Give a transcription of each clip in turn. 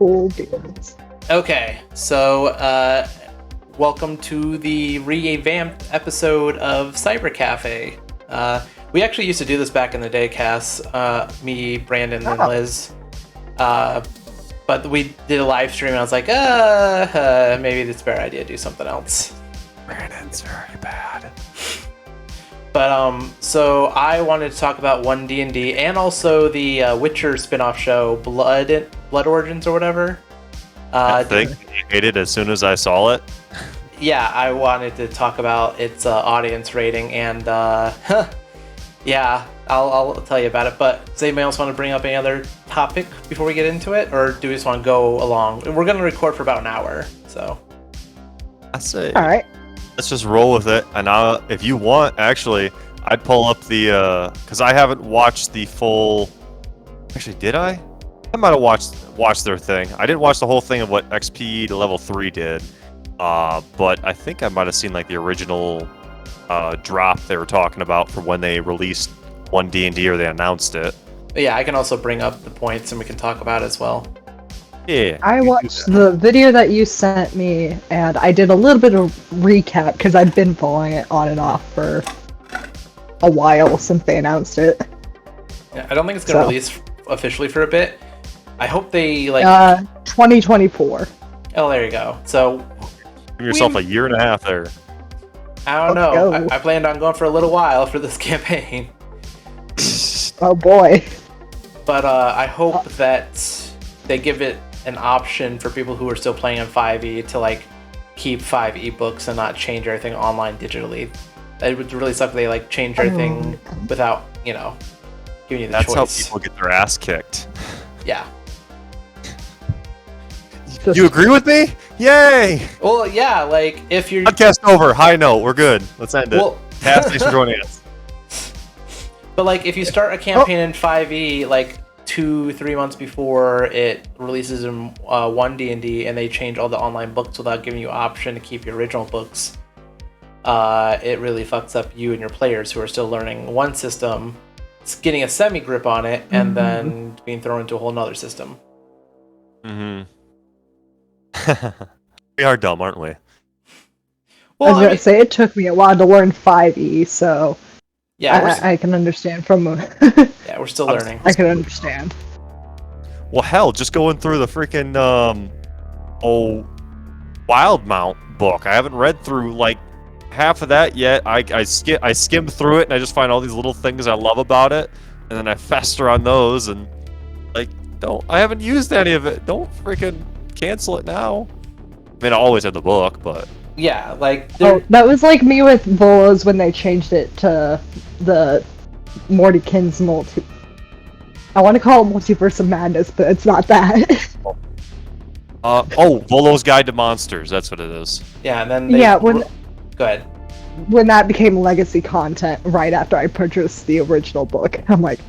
Cool beans. Okay, so welcome to the revamped episode of CyberCafe. We actually used to do this back in the day, Cass. Me, Brandon, and Liz. But we did a live stream, and I was like, maybe it's a better idea to do something else. Brandon's very bad. But so I wanted to talk about 1D&D and also the Witcher spin-off show, Blood Origins or whatever. I think I hated as soon as I saw it. Yeah, I wanted to talk about its audience rating, and yeah, I'll tell you about it. But does anybody else want to bring up any other topic before we get into it, or do we just want to go along? We're going to record for about an hour, so. I say, All right. let's just roll with it. And if you want, actually, I'd pull up the because I haven't watched the full. Actually, did I? I might have watched their thing. I didn't watch the whole thing of what XP to level 3 did, but I think I might have seen like the original drop they were talking about for when they released 1D&D or they announced it. But yeah, I can also bring up the points and we can talk about it as well. Yeah. I watched the video that you sent me, and I did a little bit of recap because I've been following it on and off for a while since they announced it. Yeah, I don't think it's going to release officially for a bit. I hope they 2024. Oh, there you go. So Give yourself a year and a half there. I don't know. I planned on going for a little while for this campaign. Oh boy. But I hope that they give it an option for people who are still playing in 5e to like keep 5e books and not change everything online digitally. It would really suck if they like change everything without, giving you the choice. That's how people get their ass kicked. Yeah. You agree with me? Yay! Well, yeah, like if you're Podcast over. High note. We're good. Let's end it. Well- Cass, thanks for joining us. But like if you start a campaign in 5e like 2-3 months before it releases in 1D&D and they change all the online books without giving you option to keep your original books, it really fucks up you and your players who are still learning one system, getting a semi-grip on it, and then being thrown into a whole nother system. We are dumb, aren't we? I was gonna say it took me a while to learn 5e, so yeah, I can understand from. yeah, we're still learning. I can understand. Well, hell, just going through the freaking Wildmount book. I haven't read through like half of that yet. I skimmed through it and I just find all these little things I love about it, and then I fester on those and like I haven't used any of it. Don't freaking cancel it now. I mean, I always had the book, but Yeah, like that was like me with Volos when they changed it to the Mordekins I want to call it Multiverse of Madness, but it's not that. Volo's Guide to Monsters. That's what it is. yeah, and then when go ahead. when that became legacy content right after I purchased the original book, I'm like.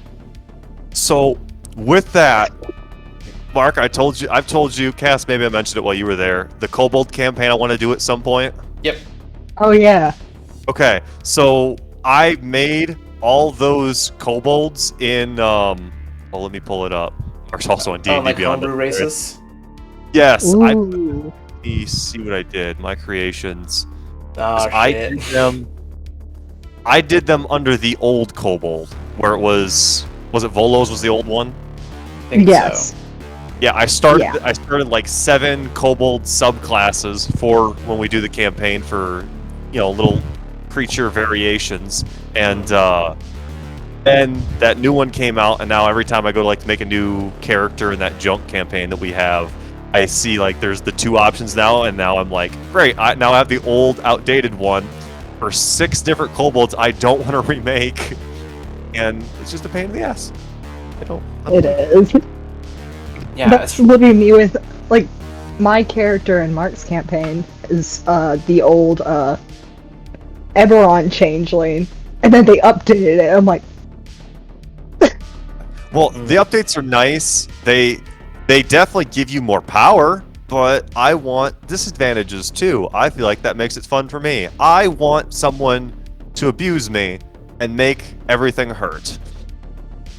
So with that, Mark, I've told you, Cass, maybe I mentioned it while you were there. The Kobold campaign I want to do at some point. Yep. Oh yeah. Okay, so I made all those kobolds in let me pull it up. Mark's also on D&D like Beyond. homebrew races? Yes, let Ooh. me see what I did. My creations. Oh, shit. I did them under the old kobold, where it was it Volos was the old one? I think Yes. so. Yeah, I started like 7 kobold subclasses for when we do the campaign for, little creature variations. And then that new one came out, and now every time I go to make a new character in that junk campaign that we have, I see there's the 2 options now, and now I'm like, great, now I have the old outdated one for 6 different kobolds I don't want to remake. And it's just a pain in the ass. It is. Yeah, That's literally me with my character in Mark's campaign is the old Eberron changeling, and then they updated it. I'm like, well, the updates are nice. They definitely give you more power, but I want disadvantages too. I feel like that makes it fun for me. I want someone to abuse me and make everything hurt.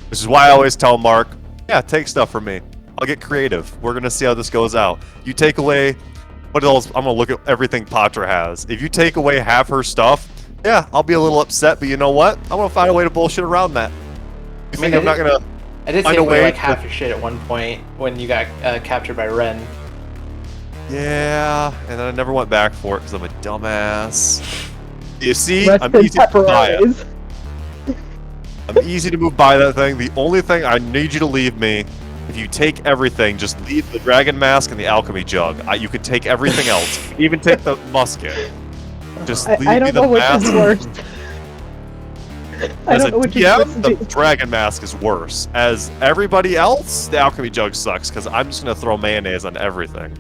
Which is why I always tell Mark, yeah, take stuff from me. I'll get creative. We're gonna see how this goes out. You take away what else? I'm gonna look at everything Patra has. If you take away half her stuff, yeah, I'll be a little upset. But you know what? I'm gonna find a way to bullshit around that. You think I'm not gonna? I did find take a way away like to- half your shit at one point when you got captured by Ren. Yeah, and then I never went back for it because I'm a dumbass. You see, Rest I'm in easy to buy it. pepperonis. I'm easy to move by that thing. The only thing I need you to leave me, if you take everything, just leave the dragon mask and the alchemy jug. You could take everything else, even take the musket. Just leave I me don't the know which mask. is worse. I As don't a know which is worse. DM, the dragon mask is worse. As everybody else, the alchemy jug sucks because I'm just gonna throw mayonnaise on everything.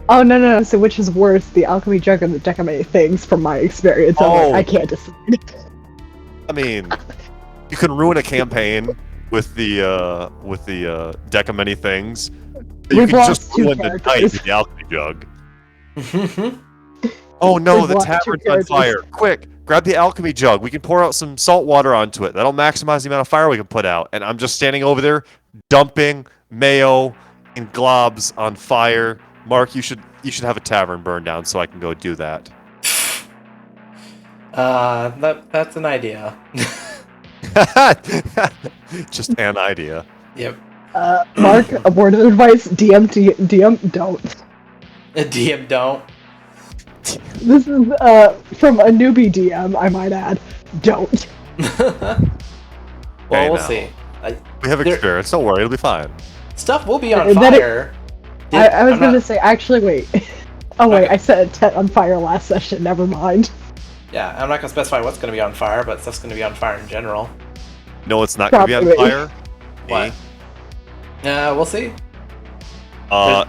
Oh no! So which is worse, the alchemy jug or the deck of many things? From my experience, Oh. I can't decide. I mean, you can ruin a campaign with the deck of many things. You We've can lost just 2 ruin the night characters. with the alchemy jug. Oh no, We've the lost 2 tavern's on characters. fire! Quick, grab the alchemy jug. We can pour out some salt water onto it. That'll maximize the amount of fire we can put out. And I'm just standing over there, dumping mayo and globs on fire. Mark, you should have a tavern burn down so I can go do that. That's an idea. Just an idea. Yep. Mark, a word of advice: DM, don't. A DM don't. This is from a newbie DM, I might add. Don't. Well, Hey, we'll now. see. We have There- experience. Don't worry, it'll be fine. Stuff will be on That it- fire. I was I'm gonna not- say, actually, wait. Oh wait, Okay. I set a tent on fire last session. Never mind. Yeah, I'm not gonna specify what's gonna be on fire, but stuff's gonna be on fire in general. No, it's not going to be on Probably. fire. What? We'll see.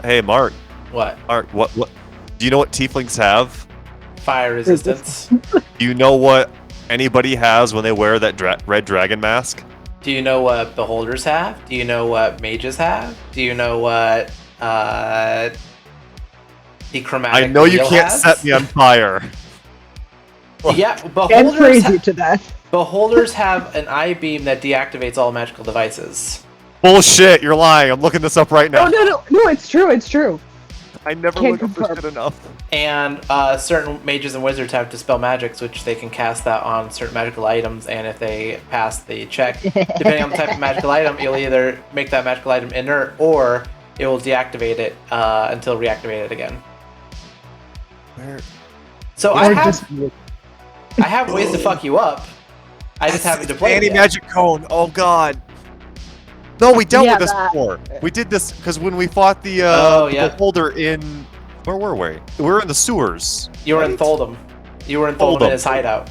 Hey, Mark. What? Mark, what? Do you know what tieflings have? Fire resistance. Do you know what anybody has when they wear that red dragon mask? Do you know what beholders have? Do you know what mages have? Do you know what the chromatic I know you wheel can't has? set me on fire. Yeah, And beholders, praise you to that. beholders have an eye beam that deactivates all magical devices. Bullshit, you're lying. I'm looking this up right now. No, it's true. I never Can't look up this confirm. shit enough. And certain mages and wizards have dispel magics, which they can cast that on certain magical items. And if they pass the check, depending on the type of magical item, you'll either make that magical item inert or it will deactivate it until reactivated again. Where? So Or I just have ways to fuck you up. I just haven't deployed it yet. Anti-magic cone. Oh god. No, we dealt Yeah, with this that. before. We did this because when we fought the Oh, yeah. beholder in where were we? We were in the sewers. You were in Tholdom. You were in Tholdom in Tholdom. his hideout.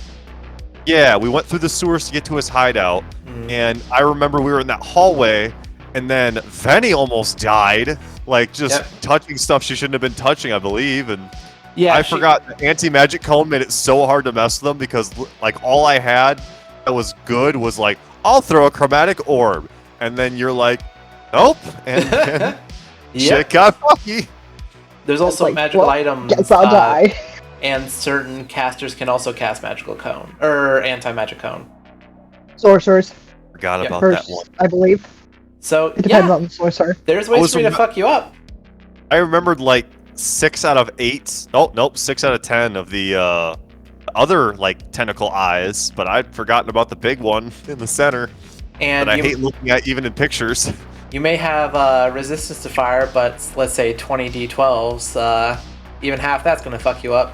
Yeah, we went through the sewers to get to his hideout, and I remember we were in that hallway, and then Venny almost died, like just Yep. touching stuff she shouldn't have been touching, I believe, and Yeah, I forgot the anti-magic cone made it so hard to mess with them because like all I had that was good was like I'll throw a chromatic orb, and then you're like, nope, and shit got fucky. There's also like, magical well, items. guess I'll die. And certain casters can also cast magical cone or anti-magic cone. Sorcerers Forgot Yeah. about first, that one. I believe. So It depends yeah, on the sorcerer. there's ways was for me to rem- fuck you up. I remembered like 6 out of 8. Oh nope, 6 out of 10 of the other like tentacle eyes, but I'd forgotten about the big one in the center And that I you, hate looking at even in pictures. you may have resistance to fire, but let's say 20 d12s, even half that's gonna fuck you up.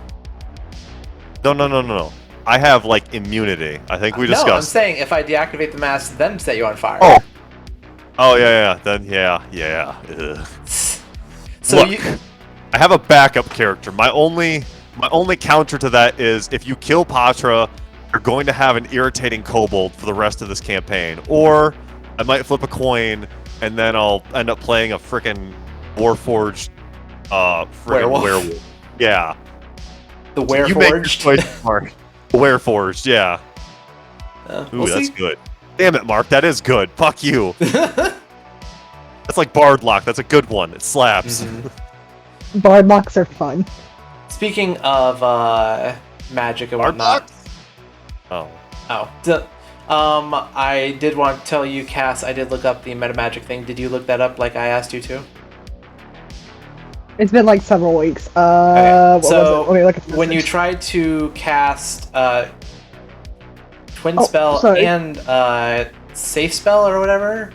No. I have like immunity. I think we No, I'm discussed. saying if I deactivate the mask, then set you on fire. Oh yeah. Then yeah. Ugh. So Look, you, I have a backup character. My only counter to that is if you kill Patra, you're going to have an irritating kobold for the rest of this campaign. Or I might flip a coin and then I'll end up playing a frickin' Warforged frickin' werewolf. Yeah. the You make your Wereforged. choice, Mark. Werforged, yeah. Ooh, We'll that's see. good. Damn it, Mark, that is good. Fuck you. That's like Bardlock. That's a good one. It slaps. Mhm. Bard mocks are fun. Speaking of magic and whatnot. Bardlock? Oh. Oh, I did want to tell you, Cass, I did look up the metamagic thing. Did you look that up like I asked you to? It's been like several weeks. Okay. What was it? Let me look at the when you message. tried to cast Twin Oh, Spell sorry. and Safe Spell or whatever.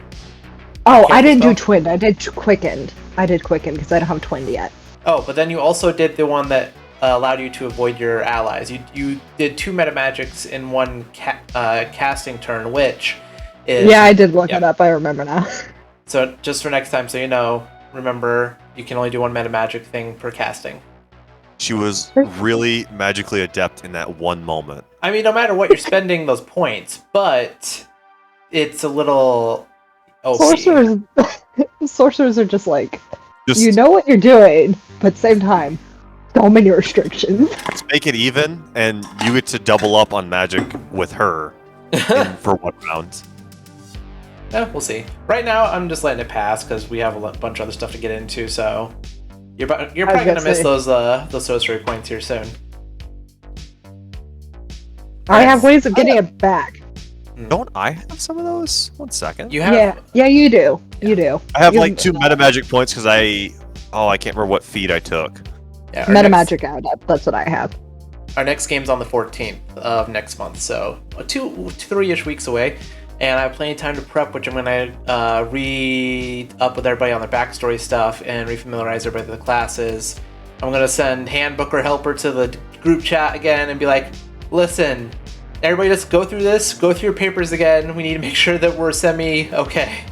Oh, I Can't didn't do spell? Twinned. I did Quickened. I did Quickened because I don't have Twinned yet. Oh, but then you also did the one that allowed you to avoid your allies. You did 2 metamagics in one casting turn, which is... Yeah, I did look it up. I remember now. So just for next time, so you know, remember, you can only do one metamagic thing per casting. She was really magically adept in that one moment. I mean, no matter what, you're spending those points, but it's a little... OP. Sorcerers are just like, Just you know what you're doing, but at the same time, so many restrictions. make it even, and you get to double up on magic with her for one round. Yeah, we'll see. Right now, I'm just letting it pass because we have a bunch of other stuff to get into. So you're probably gonna miss those sorcery points here soon. I have ways of getting it back. Don't I have some of those? One second. You have? Yeah, you do. You do. I have like 2 meta magic points because I can't remember what feat I took. Yeah, Meta magic out. That's what I have. Our next game's on the 14th of next month, so 3-ish weeks away. And I have plenty of time to prep, which I'm going to read up with everybody on their backstory stuff and refamiliarize everybody with the classes. I'm going to send Handbook or Helper to the group chat again and be like, listen, everybody just go through this, go through your papers again. We need to make sure that we're semi-okay.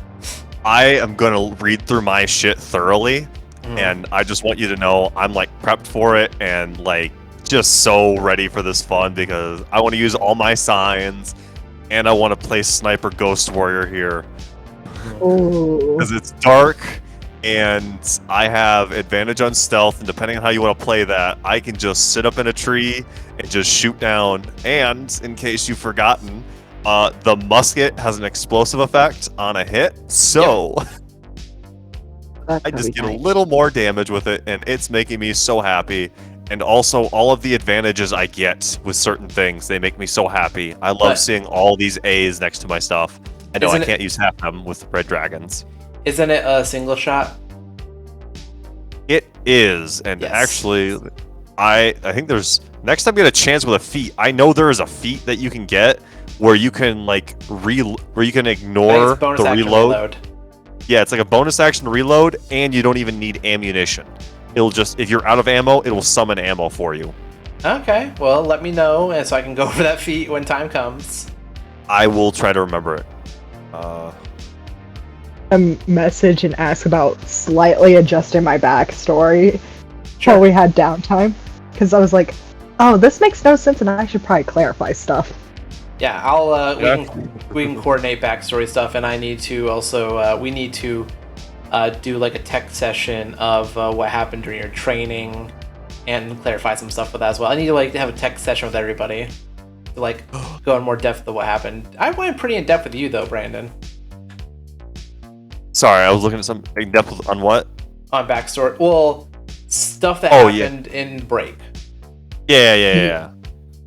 I am going to read through my shit thoroughly, and I just want you to know I'm like prepped for it and like just so ready for this fun because I want to use all my signs. And I want to play Sniper Ghost Warrior here. Because it's dark, and I have advantage on stealth, and depending on how you want to play that, I can just sit up in a tree and just shoot down. And, in case you've forgotten, the musket has an explosive effect on a hit, so I just get a little more damage with it, and it's making me so happy. And also, all of the advantages I get with certain things, they make me so happy. I love seeing all these A's next to my stuff. I know I can't use half of them with red dragons. Isn't it a single shot? It is, and actually, I think there's... Next time I get a chance with a feat, I know there is a feat that you can get where you can, like, where you can ignore the reload. Yeah, it's like a bonus action reload, and you don't even need ammunition. It'll just, if you're out of ammo, it will summon ammo for you. Okay, well, let me know, and so I can go for that feat when time comes. I will try to remember it. A message and ask about slightly adjusting my backstory while we had downtime. Because I was like, oh, this makes no sense, and I should probably clarify stuff. Yeah, I'll, we can coordinate backstory stuff, and I need to also, we need to do like a tech session of what happened during your training and clarify some stuff with that as well. I need to like have a tech session with everybody to like go in more depth of what happened. I went pretty in depth with you though, Brandon. Sorry, I was looking at some in depth on what? On backstory. Well, stuff that happened in break. Yeah.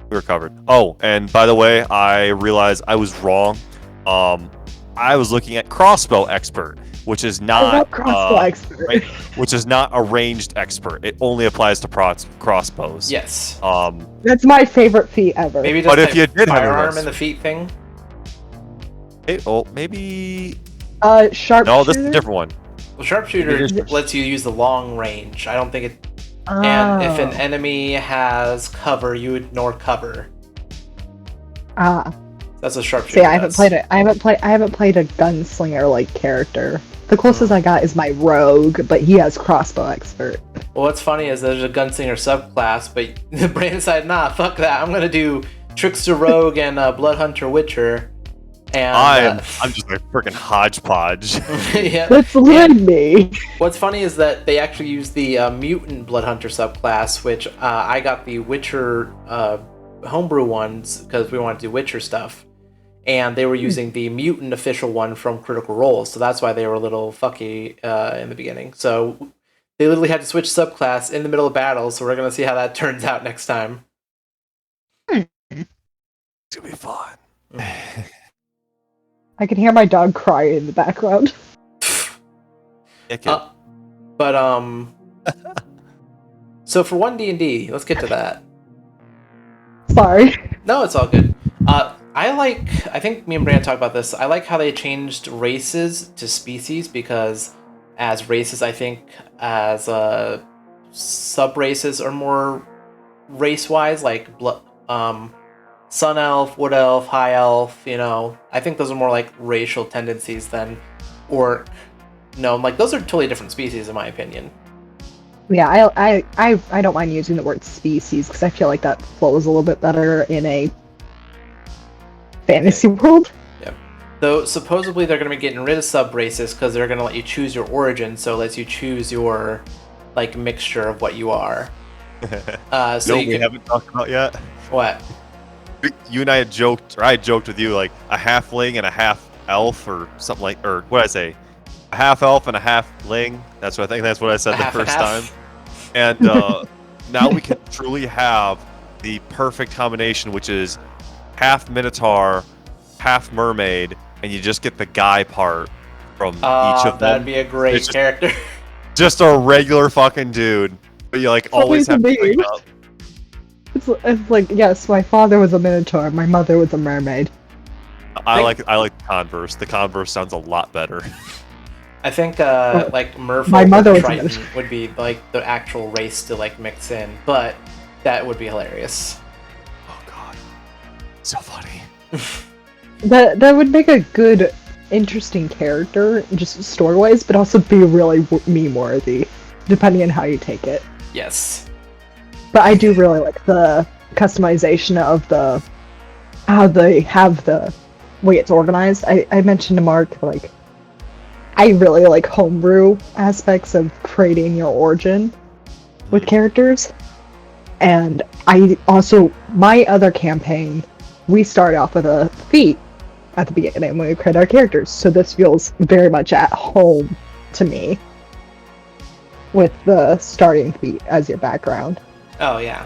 We were covered. Oh, and by the way, I realized I was wrong. I was looking at crossbow expert, which is not which is not a ranged expert. It only applies to crossbows. Yes. That's my favorite feat ever. Maybe just if you did firearm in the feat thing. Maybe. Sharpshooter. No, this is a different one. Well, sharpshooter lets you use the long range. I don't think it. And if an enemy has cover, you ignore cover. That's a sharpshooter. See, I haven't played it. I haven't played a gunslinger like character. The closest I got is my rogue, but he has crossbow expert. Well, what's funny is there's a gunslinger subclass, but the brain decided, nah, fuck that. I'm gonna do trickster rogue and blood hunter witcher. And I'm just a freaking hodgepodge. Yeah. That's literally me. What's funny is that they actually use the mutant blood hunter subclass, which I got the Witcher homebrew ones because we wanted to do Witcher stuff. And they were using the mutant official one from Critical Role, so that's why they were a little fucky in the beginning. So they literally had to switch subclass in the middle of battle, so we're going to see how that turns out next time. It's going to be fun. I can hear my dog crying in the background. But so for 1D&D, let's get to that. Sorry. No, it's all good. I think me and Brandon talked about this. I like how they changed races to species, because as races, I think as sub-races are more race-wise, like Sun Elf, Wood Elf, High Elf, I think those are more like racial tendencies than Orc. No, like those are totally different species in my opinion. Yeah, I don't mind using the word species because I feel like that flows a little bit better in a fantasy world. Yeah. Though supposedly they're going to be getting rid of sub-races because they're going to let you choose your origin, so it lets you choose your like mixture of what you are. So we haven't talked about yet. What? You and I had joked, or I had joked with you, like a halfling and a half elf, or something like, or what did I say? A half elf and a halfling. That's what I think. That's what I said the first time. And now we can truly have the perfect combination, which is half minotaur, half mermaid, and you just get the guy part from each of them. That'd be a great character. Just a regular fucking dude, but you like always have to bring up. It's like, yes, my father was a minotaur, my mother was a mermaid. I like the converse. The converse sounds a lot better. I think like Merfolk my mother or was Triton would be like the actual race to like mix in, but that would be hilarious. Oh god, so funny. That would make a good, interesting character, just story-wise, but also be really meme-worthy, depending on how you take it. Yes. But I do really like the customization of how they have the way it's organized. I mentioned to Mark, like, I really like homebrew aspects of creating your origin with characters. And I also, my other campaign, we start off with a feat at the beginning when we create our characters. So this feels very much at home to me with the starting feat as your background. Oh, yeah.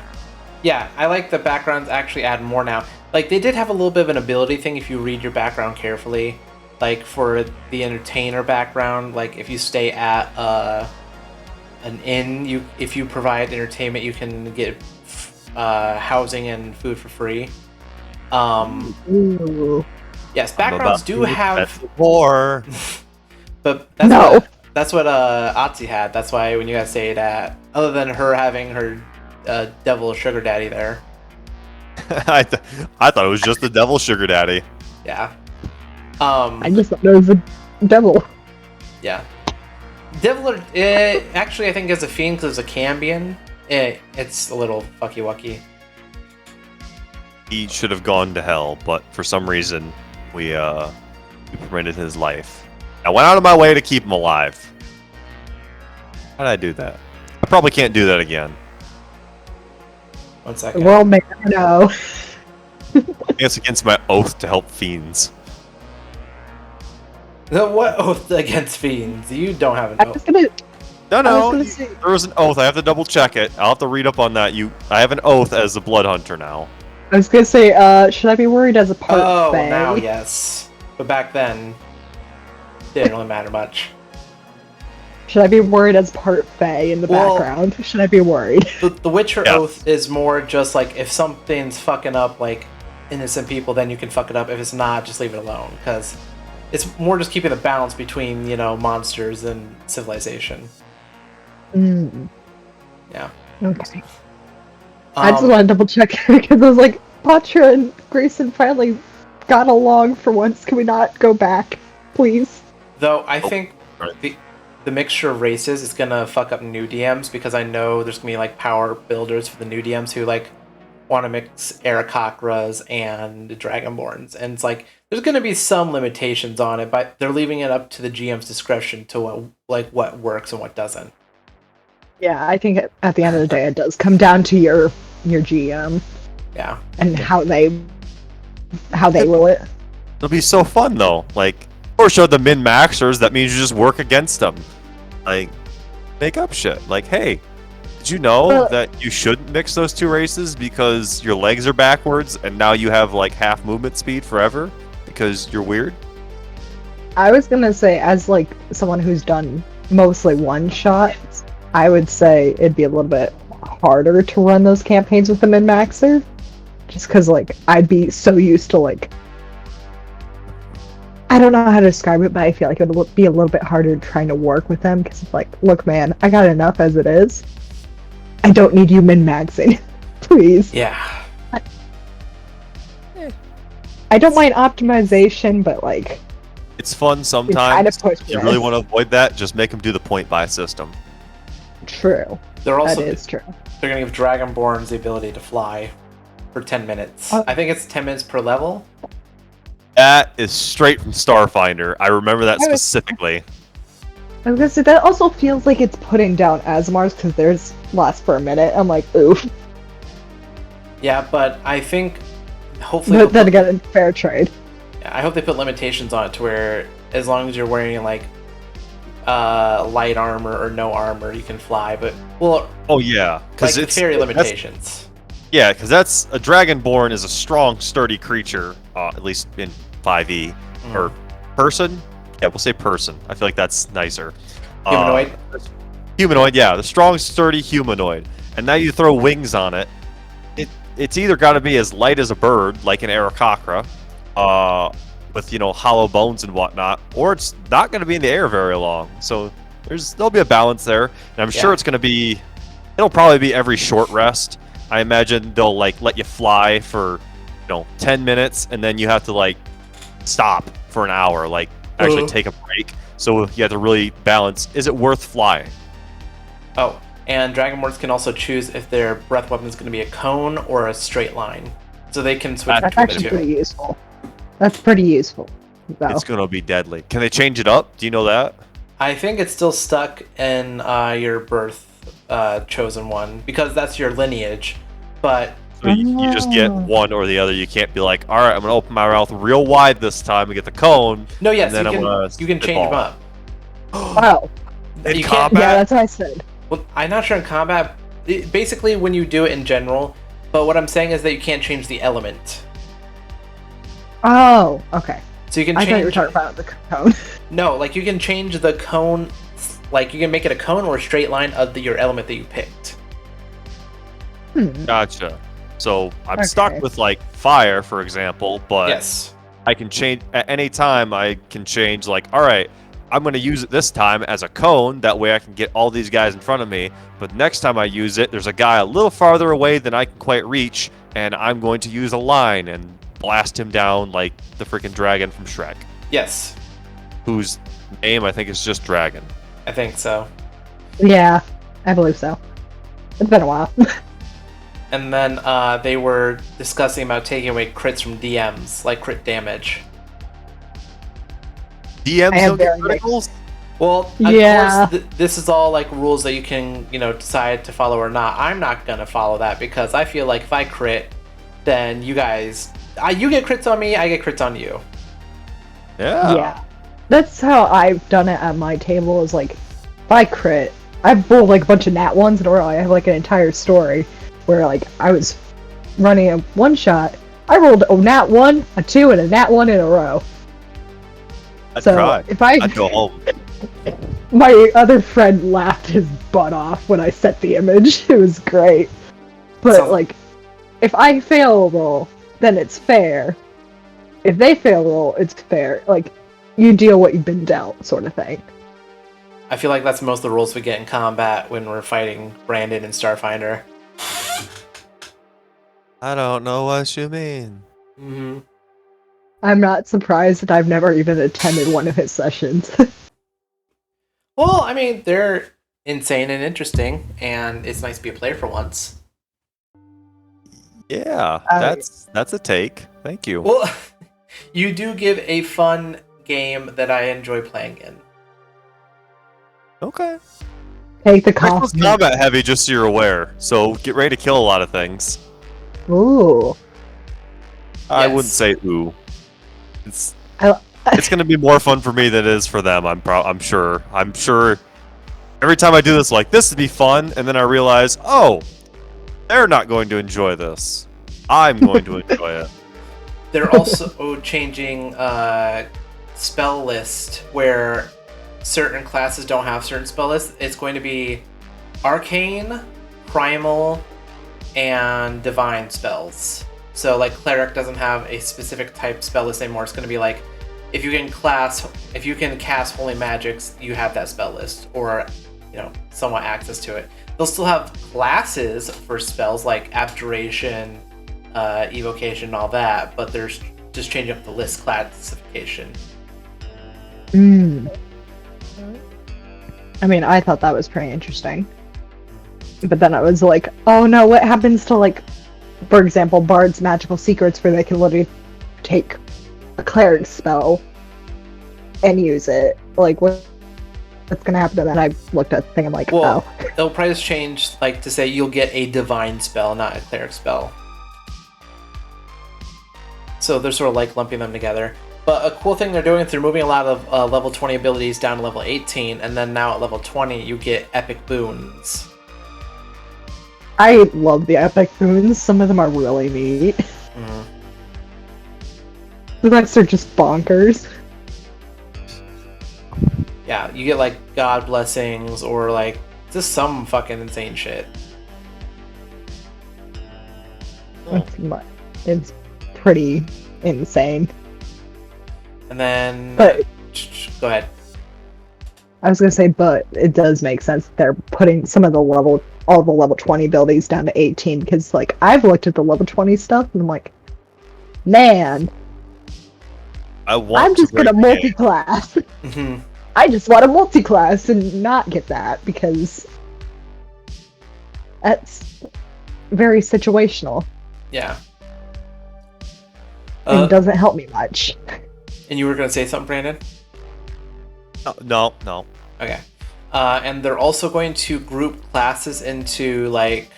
Yeah, I like the backgrounds actually add more now. Like, they did have a little bit of an ability thing if you read your background carefully. Like, for the entertainer background, like, if you stay at an inn, if you provide entertainment, you can get housing and food for free. Ooh. Yes, backgrounds do have... More. But that's what Otzi had. That's why when you guys say that, other than her having her devil sugar daddy there. I thought it was just the devil sugar daddy. Yeah. I just thought it was a devil. Yeah. Devil, actually, I think as a fiend, because it's a Cambion, it's a little fucky-wucky. He should have gone to hell, but for some reason, we permitted his life. I went out of my way to keep him alive. How did I do that? I probably can't do that again. 1 second. Well, maybe no. It's against my oath to help fiends. What oath against fiends? You don't have an I oath. was gonna. No, there was an oath. I have to double check it. I'll have to read up on that. I have an oath as a blood hunter now. I was gonna say, should I be worried as a part Fae? Now yes. But back then, didn't really matter much. Should I be worried as part Fae in the background? Should I be worried? The Witcher oath is more just like, if something's fucking up, like, innocent people, then you can fuck it up. If it's not, just leave it alone. Because it's more just keeping the balance between, monsters and civilization. Yeah. Okay. I just want to double check because I was like, Patra and Grayson finally got along for once. Can we not go back, please? Though I think the mixture of races is gonna fuck up new DMs, because I know there's gonna be like power builders for the new DMs who like want to mix Aarakocras and Dragonborns, and it's like there's gonna be some limitations on it, but they're leaving it up to the GM's discretion to what works and what doesn't. Yeah, I think at the end of the day, it does come down to your GM. Yeah. And how they will it. It'll be so fun though. Like, or show the min-maxers, that means you just work against them. Like, make up shit. Like, hey, did you know that you shouldn't mix those two races because your legs are backwards and now you have like half movement speed forever because you're weird? I was gonna say, as like someone who's done mostly one shots, I would say it'd be a little bit harder to run those campaigns with the min-maxer, just because like I'd be so used to like, I don't know how to describe it, but I feel like it would be a little bit harder trying to work with them because it's like, look, man, I got enough as it is. I don't need you min-maxing, please. Yeah. I don't mind optimization, but like, it's fun sometimes. If you really want to avoid that, just make them do the point buy system. True. That is true. They're gonna give Dragonborns the ability to fly for 10 minutes. I think it's 10 minutes per level. That is straight from Starfinder. I remember that specifically. I was gonna say, that also feels like it's putting down Asmar's because theirs lasts for a minute. I'm like, oof. Yeah, but I think hopefully. But then again, fair trade. Yeah, I hope they put limitations on it to where as long as you're wearing like light armor or no armor, you can fly. But oh yeah, because like, it's fairy limitations. Yeah, because that's a Dragonborn is a strong, sturdy creature, at least in 5e or person. Yeah, we'll say person. I feel like that's nicer. Humanoid. Humanoid, yeah, the strong, sturdy humanoid. And now you throw wings on it. It's either got to be as light as a bird, like an Aarakocra, with hollow bones and whatnot, or it's not going to be in the air very long. So there'll be a balance there, and I'm sure it'll probably be every short rest. I imagine they'll like let you fly for 10 minutes, and then you have to like stop for an hour, like actually take a break. So you have to really balance. Is it worth flying? Oh. And Dragonborns can also choose if their breath weapon is going to be a cone or a straight line. So they can switch between the two. That's actually pretty useful. That's pretty useful. Though. It's going to be deadly. Can they change it up? Do you know that? I think it's still stuck in your birth chosen one, because that's your lineage. But so you just get one or the other. You can't be like, all right, I'm going to open my mouth real wide this time and get the cone. No, yes, you can change them up. Wow. In combat? Yeah, that's what I said. Well, I'm not sure in combat. Basically, when you do it in general, but what I'm saying is that you can't change the element. Oh, okay. So you can. I thought you were talking about the cone. No, like you can change the cone. Like you can make it a cone or a straight line of your element that you picked. Gotcha. So I'm stuck with like fire, for example, but yes, I can change at any time. I can change like, all right, I'm going to use it this time as a cone. That way I can get all these guys in front of me. But next time I use it, there's a guy a little farther away than I can quite reach, and I'm going to use a line and blast him down like the freaking dragon from Shrek. Yes. Whose name I think is just Dragon. I think so. Yeah, I believe so. It's been a while. And then they were discussing about taking away crits from DMs, like crit damage. DMs don't get criticals? Well, of course, this is all like rules that you can, decide to follow or not. I'm not gonna follow that because I feel like if I crit, then you guys, you get crits on me, I get crits on you. Yeah. Yeah. That's how I've done it at my table. Is like, if I crit, I've rolled like a bunch of nat ones in a row. I have like an entire story where like I was running a one shot. I rolled a nat 1, a 2, and a nat 1 in a row. I'd cry. I'd go home. My other friend laughed his butt off when I set the image. It was great. But like, if I fail a roll, then it's fair. If they fail a roll, it's fair. Like, you deal what you've been dealt, sort of thing. I feel like that's most of the rules we get in combat when we're fighting Brandon and Starfinder. I don't know what you mean. Mm-hmm. I'm not surprised that I've never even attended one of his sessions. Well, I mean, they're insane and interesting, and it's nice to be a player for once. Yeah, that's a take. Thank you. Well, you do give a fun game that I enjoy playing in. Okay. Take the cost. Combat heavy, just so you're aware. So get ready to kill a lot of things. Ooh. I wouldn't say ooh. It's going to be more fun for me than it is for them. I'm sure. I'm sure. Every time I do this, like this would be fun, and then I realize, oh, they're not going to enjoy this. I'm going to enjoy it. They're also changing spell list where certain classes don't have certain spell lists. It's going to be arcane, primal, and divine spells. So like cleric doesn't have a specific type spell list anymore. It's going to be like if you can cast holy magics, you have that spell list, or somewhat access to it. They'll still have classes for spells like abjuration, evocation, and all that, but there's just changing up the list classification. I mean, I thought that was pretty interesting. But then I was like, oh no, what happens to, like, for example, Bard's Magical Secrets, where they can literally take a cleric spell and use it? Like, what's gonna happen to that? I looked at the thing, I'm like, well, they'll probably just change, like, to say you'll get a divine spell, not a cleric spell. So they're sort of like lumping them together. But a cool thing they're doing is they're moving a lot of level 20 abilities down to level 18, and then now at level 20 you get epic boons. I love the epic boons. Some of them are really neat. The rest are just bonkers. Yeah, you get like god blessings or like just some fucking insane shit. It's pretty insane. And then, but go ahead. I was gonna say, but it does make sense that they're putting some of all the level 20 abilities down to 18, because like I've looked at the level 20 stuff and I'm like, man, I'm just gonna multi-class. I just want a multi-class and not get that, because that's very situational. Yeah. And it doesn't help me much. And you were gonna say something, Brandon? No. Okay. And they're also going to group classes into like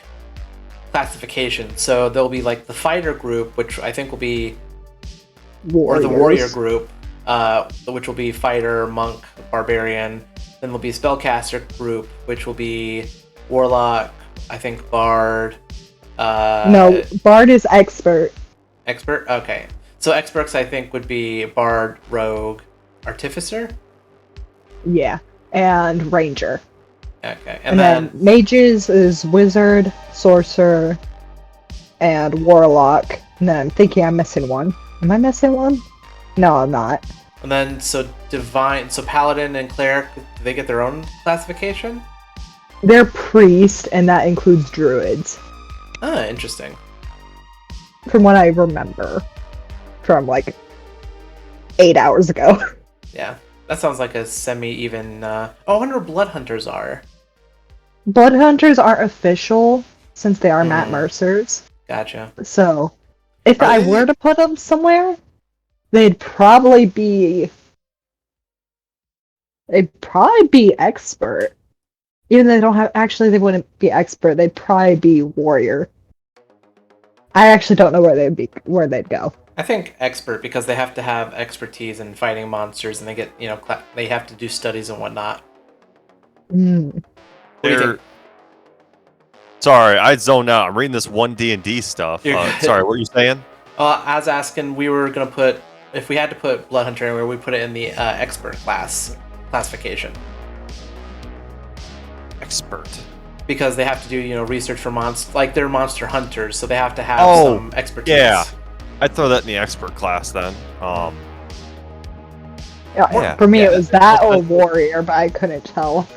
classification. So there'll be like the fighter group, which I think will be, or the warrior group, which will be fighter, monk, barbarian. Then there'll be a spellcaster group, which will be warlock, I think bard. No, bard is expert. Expert? Okay. So experts I think would be bard, rogue, artificer? Yeah. And ranger. Okay. And then mages is wizard, sorcerer, and warlock. And then I'm thinking I'm missing one. Am I missing one? No, I'm not. And then so paladin and cleric, do they get their own classification? They're priest, and that includes druids. Ah, interesting. From what I remember. From like 8 hours ago. Yeah. That sounds like a semi-even... Oh, I wonder what blood hunters are. Blood hunters aren't official, since they are Matt Mercer's. Gotcha. So, if I were to put them somewhere, they'd probably be expert. Even though they don't have... Actually, they wouldn't be expert. They'd probably be warrior. I actually don't know where they'd go. I think expert, because they have to have expertise in fighting monsters, and they get, they have to do studies and whatnot. What do you think? Sorry, I zoned out. I'm reading this one D&D stuff. Sorry, what were you saying? I was asking, we were going to put, if we had to put blood hunter anywhere, we put it in the expert classification. Expert. Because they have to do, research for monsters, like they're monster hunters, so they have to have some expertise. Yeah. I'd throw that in the expert class then. For me, it was that or warrior, but I couldn't tell.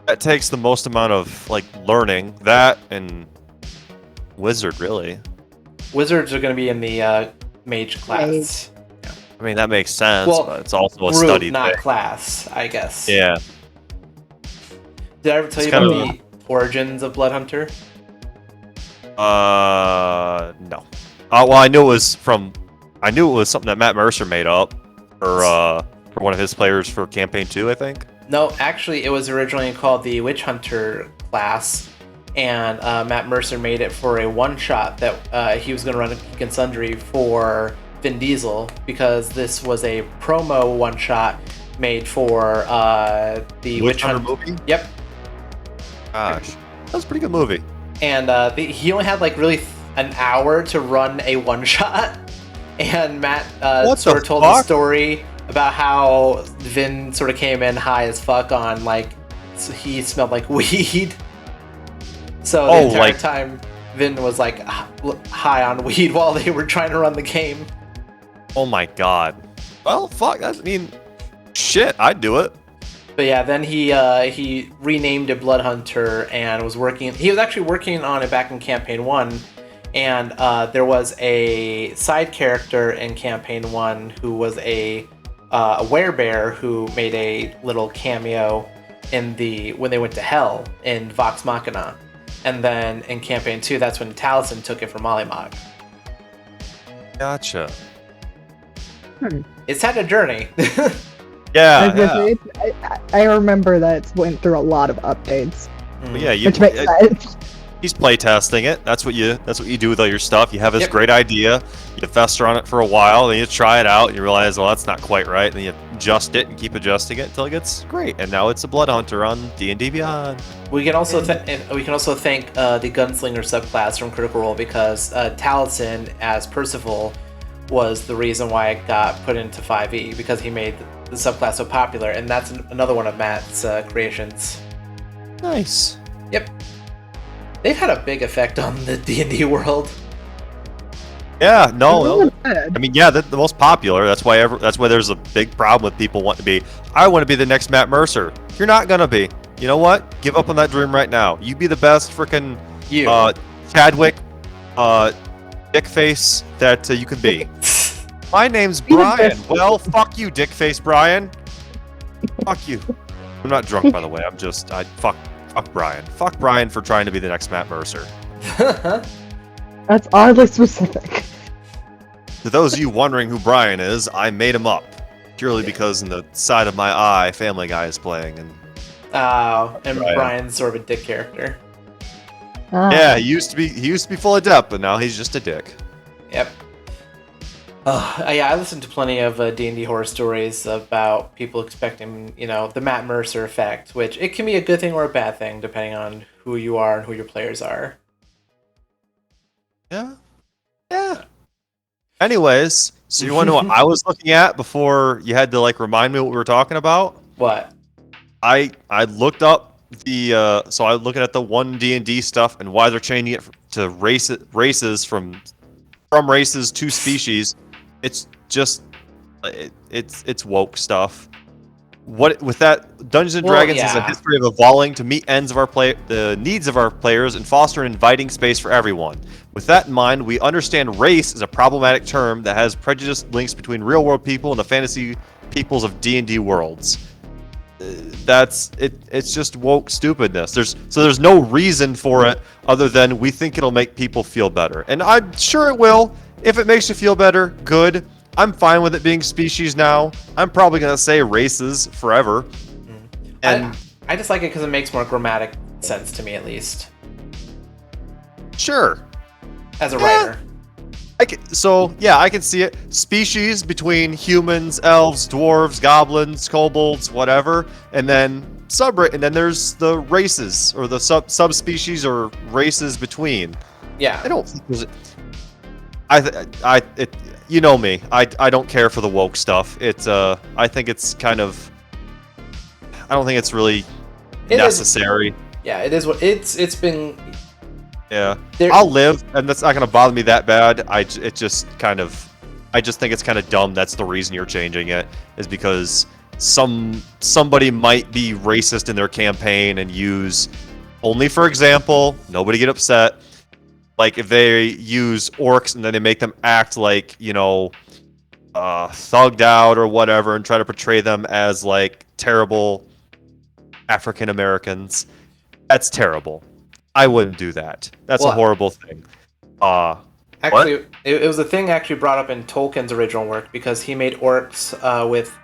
That takes the most amount of like learning. That and wizard, really. Wizards are going to be in the mage class. Yeah. I mean, that makes sense, well, but it's also a group, study not thing. class, I guess. Yeah. Did I ever tell you about the origins of Blood Hunter? No. Well, I knew it was something that Matt Mercer made up for one of his players for campaign 2, I think. No, actually, it was originally called the Witch Hunter class, and Matt Mercer made it for a one-shot that he was going to run at Geek and Sundry for Vin Diesel, because this was a promo one-shot made for the Witch Hunter movie. Yep. Gosh, that was a pretty good movie. And he only had like really an hour to run a one-shot, and Matt sort of told the story about how Vin sort of came in high as fuck on like he smelled like weed. So the entire time Vin was like high on weed while they were trying to run the game. Oh my god. Well, fuck. I mean, shit. I'd do it. But yeah, then he renamed it Blood Hunter and was working. He was actually working on it back in Campaign 1, and there was a side character in Campaign 1 who was a werebear who made a little cameo in when they went to Hell in Vox Machina, and then in Campaign 2, that's when Taliesin took it from Mollymog. Gotcha. It's had a journey. Yeah. I remember that it went through a lot of updates. But yeah, which makes sense. He's playtesting it. That's what you do with all your stuff. You have this great idea, you fester on it for a while, then you try it out, and you realize, well, that's not quite right, and then you adjust it and keep adjusting it until it gets great. And now it's a Blood Hunter on D&D Beyond. We can also thank the Gunslinger subclass from Critical Role, because Taliesin as Percival was the reason why it got put into 5e, because he made the subclass so popular, and that's another one of Matt's creations. Nice. Yep. They've had a big effect on the D&D world. Yeah, no. I mean, yeah, the most popular. That's why there's a big problem with people wanting to be. I want to be the next Matt Mercer. You're not gonna be. You know what? Give up on that dream right now. You be the best freaking Chadwick, dickface that you could be. My name's Brian. Well, fuck you, dickface Brian. Fuck you. I'm not drunk, by the way. Fuck Brian. Fuck Brian for trying to be the next Matt Mercer. That's oddly specific. To those of you wondering who Brian is, I made him up purely because in the side of my eye, Family Guy is playing, and Brian's sort of a dick character. Yeah, he used to be full of depth, but now he's just a dick. Yep. I listened to plenty of D&D horror stories about people expecting, the Matt Mercer effect, which it can be a good thing or a bad thing depending on who you are and who your players are. Yeah. Anyways, so you want to know what I was looking at before you had to remind me what we were talking about? What? I looked up so I was looking at the 1 D&D stuff and why they're changing it to races from races to species. It's just it's woke stuff. What with that, Dungeons and Dragons is a history of evolving to meet the needs of our players and foster an inviting space for everyone. With that in mind, we understand race is a problematic term that has prejudiced links between real-world people and the fantasy peoples of D&D worlds. That's it. It's just woke stupidness. There's no reason for it other than we think it'll make people feel better, and I'm sure it will. If it makes you feel better, good. I'm fine with it being species now. I'm probably gonna say races forever. And I just like it because it makes more grammatic sense to me, at least. Sure. As a writer. I can see it. Species between humans, elves, dwarves, goblins, kobolds, whatever, and then there's the races or the subspecies or races between. Yeah. I don't think there's. You know me. I don't care for the woke stuff. I think it's kind of. I don't think it's really necessary. Yeah, it is what it's been. Yeah, I'll live, and that's not gonna bother me that bad. I just think it's kind of dumb. That's the reason you're changing it, is because somebody might be racist in their campaign and use only, for example, nobody get upset. Like if they use orcs and then they make them act like, thugged out or whatever, and try to portray them as terrible African Americans. That's terrible. I wouldn't do that. That's a horrible thing. Actually, it was a thing actually brought up in Tolkien's original work, because he made orcs with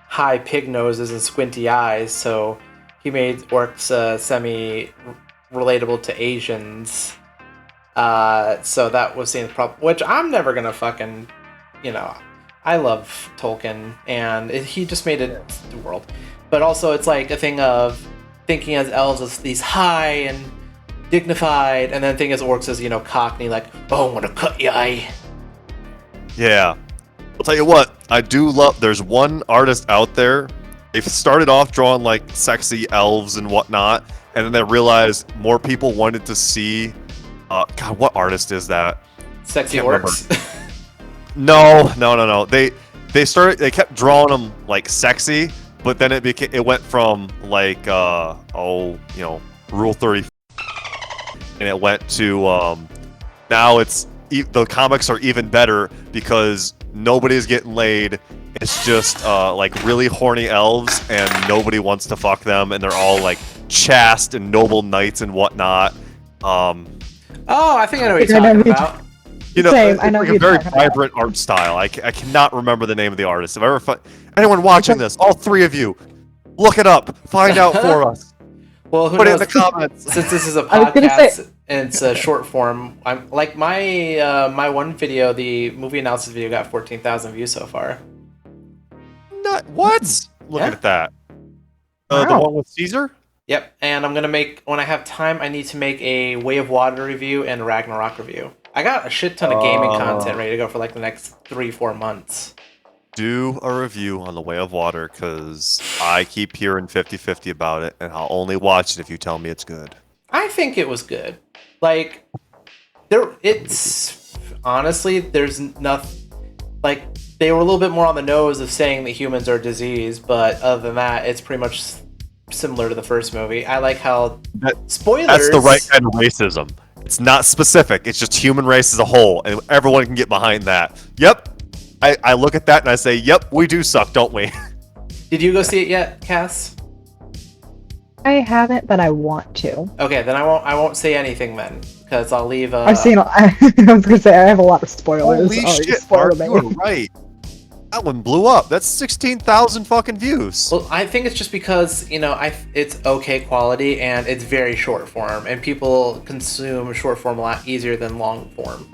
high pig noses and squinty eyes, so he made orcs semi-relatable to Asians. So that was seen as a problem, which I'm never gonna fucking, I love Tolkien, and he just made it the world. But also it's like a thing of thinking as elves as these high and dignified, and then thinking as orcs as, Cockney, like, oh, I'm gonna cut your eye. Yeah. I'll tell you what, I do love. There's one artist out there. They started off drawing like sexy elves and whatnot, and then they realized more people wanted to see. God, what artist is that? Sexy orcs. No. They kept drawing them like sexy, but then it went from like Rule 30, and it went to now it's the comics are even better because nobody's getting laid. It's just like really horny elves, and nobody wants to fuck them, and they're all like chaste and noble knights and whatnot. Oh, I think I know what you're talking about. You know, Same, it's I know like who a very you're talking vibrant art style. I cannot remember the name of the artist. If I ever anyone watching this, all three of you, look it up. Find out for us. Well, who Put knows? it in the comments. Since this is a I was gonna podcast say- and it's a short form, I'm like my one video, the movie analysis video, got 14,000 views so far. What? Looking Yeah. at that. The Wow. one with Caesar? Yep, and I'm gonna make, when I have time, I need to make a Way of Water review and a Ragnarok review. I got a shit ton of gaming content ready to go for like the next 3-4 months. Do a review on The Way of Water, because I keep hearing 50-50 about it, and I'll only watch it if you tell me it's good. I think it was good. Like, it's honestly, there's nothing, like, they were a little bit more on the nose of saying that humans are disease, but other than that, it's pretty much similar to the first movie. I like how spoilers. That's the right kind of racism. It's not specific. It's just human race as a whole, and everyone can get behind that. Yep. I look at that and I say, yep, we do suck, don't we? Did you go see it yet, Cass? I haven't, but I want to. Okay, then I won't say anything then, because I'll leave. I've seen. I was gonna say I have a lot of spoilers. Holy already shit, spoiled Mark, me. you were right. That one blew up. That's 16,000 fucking views. Well, I think it's just because, you know, it's okay quality and it's very short form, and people consume short form a lot easier than long form.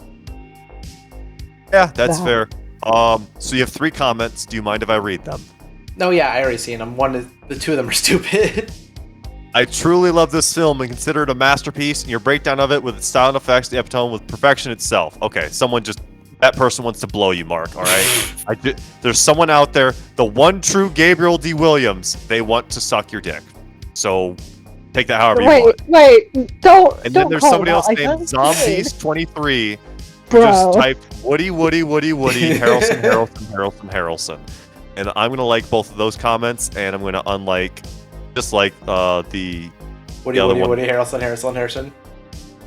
Yeah, that's Wow. fair. So you have 3 comments. Do you mind if I read them? No, yeah, I already seen them. The 2 of them are stupid. I truly love this film and consider it a masterpiece, and your breakdown of it with its style and effects, the epitome with perfection itself. Okay, that person wants to blow you, Mark, all right? There's someone out there, the one true Gabriel D. Williams, they want to suck your dick. So take that however you want. Wait, don't. And don't then there's call somebody it else out like named that. Zombies23 who Bro. just typed Woody, Harrelson. And I'm going to like both of those comments, and I'm going to unlike, just like the Woody, other one. Harrelson.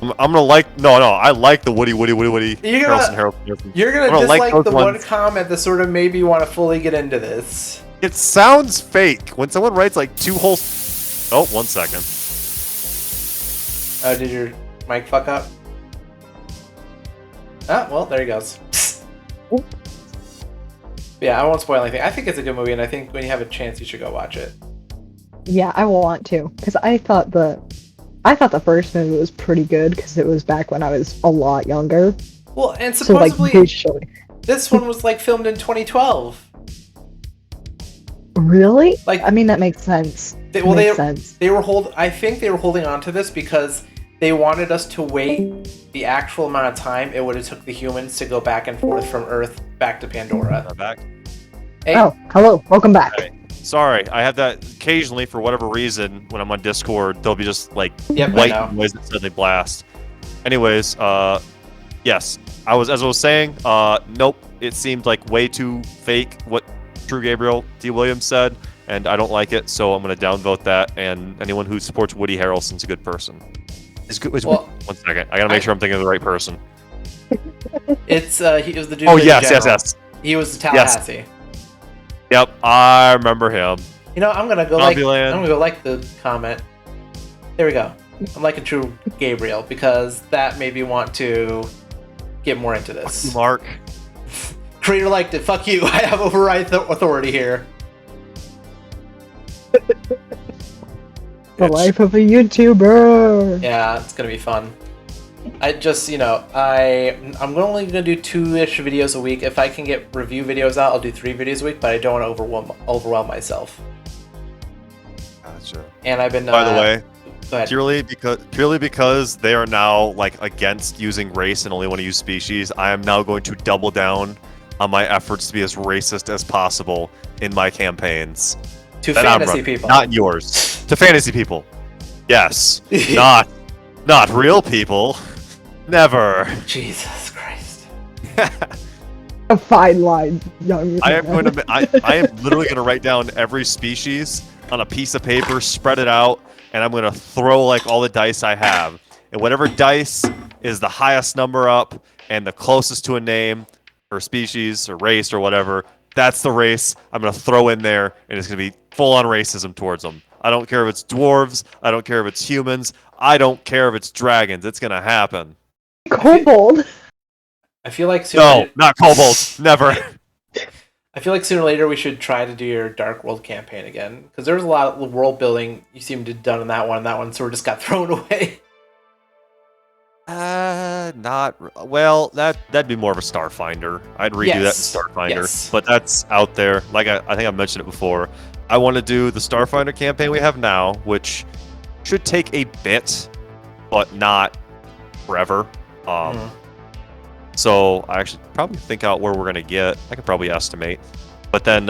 I'm gonna like I like the Woody You're Harrelson. You're gonna I'm dislike those the one ones. comment that sort of made me want to fully get into this. It sounds fake when someone writes like 2 whole. Oh, 1 second. Oh, did your mic fuck up? Ah, well, there he goes. Yeah, I won't spoil anything. I think it's a good movie, and I think when you have a chance, you should go watch it. Yeah, I will want to, because I thought the first movie was pretty good because it was back when I was a lot younger. Well, and So like supposedly visually. this one was like filmed in 2012. Really? Like- I mean, that makes sense. Makes sense. I think they were holding on to this because they wanted us to wait the actual amount of time it would have took the humans to go back and forth from Earth back to Pandora. I'm back. Hey, Oh, hello, welcome back. Hey. Sorry, I have that occasionally for whatever reason when I'm on Discord. There'll be just like Yep, I white know. noise that suddenly blast. Anyways, yes, as I was saying, nope, it seemed like way too fake what True Gabriel D. Williams said, and I don't like it, so I'm gonna downvote that. And anyone who supports Woody Harrelson's a good person. Well, 1 second, I gotta make sure I'm thinking of the right person. it's he was the dude. Oh in yes. general. He was the Tallahassee. Yep, I remember him. You know, I'm gonna go Zombieland. like the comment. There we go. I'm like a true Gabriel because that made me want to get more into this. Mark. Creator liked it. Fuck you. I have override authority here. The life of a YouTuber. Yeah, it's gonna be fun. I just, I'm only gonna do 2-ish videos a week. If I can get review videos out, I'll do 3 videos a week. But I don't want to overwhelm myself. Gotcha. And I've been. By the way, go ahead. purely because they are now like against using race and only want to use species, I am now going to double down on my efforts to be as racist as possible in my campaigns. To fantasy people. Not yours. To fantasy people. Yes. Not real people. Never. Jesus Christ. A fine line, young. I am literally going to write down every species on a piece of paper, spread it out, and I'm going to throw like all the dice I have. And whatever dice is the highest number up and the closest to a name or species or race or whatever, that's the race I'm going to throw in there, and it's going to be full-on racism towards them. I don't care if it's dwarves. I don't care if it's humans. I don't care if it's dragons. It's going to happen. Kobold. I feel like not kobolds. Never. I feel like sooner or later we should try to do your Dark World campaign again, because there was a lot of world building you seemed to have done in that one, and that one sort of just got thrown away. Not well. That'd be more of a Starfinder. I'd redo that in Starfinder, but that's out there. Like I think I mentioned it before. I want to do the Starfinder campaign we have now, which should take a bit, but not forever. So I actually probably think out where we're gonna get. I can probably estimate, but then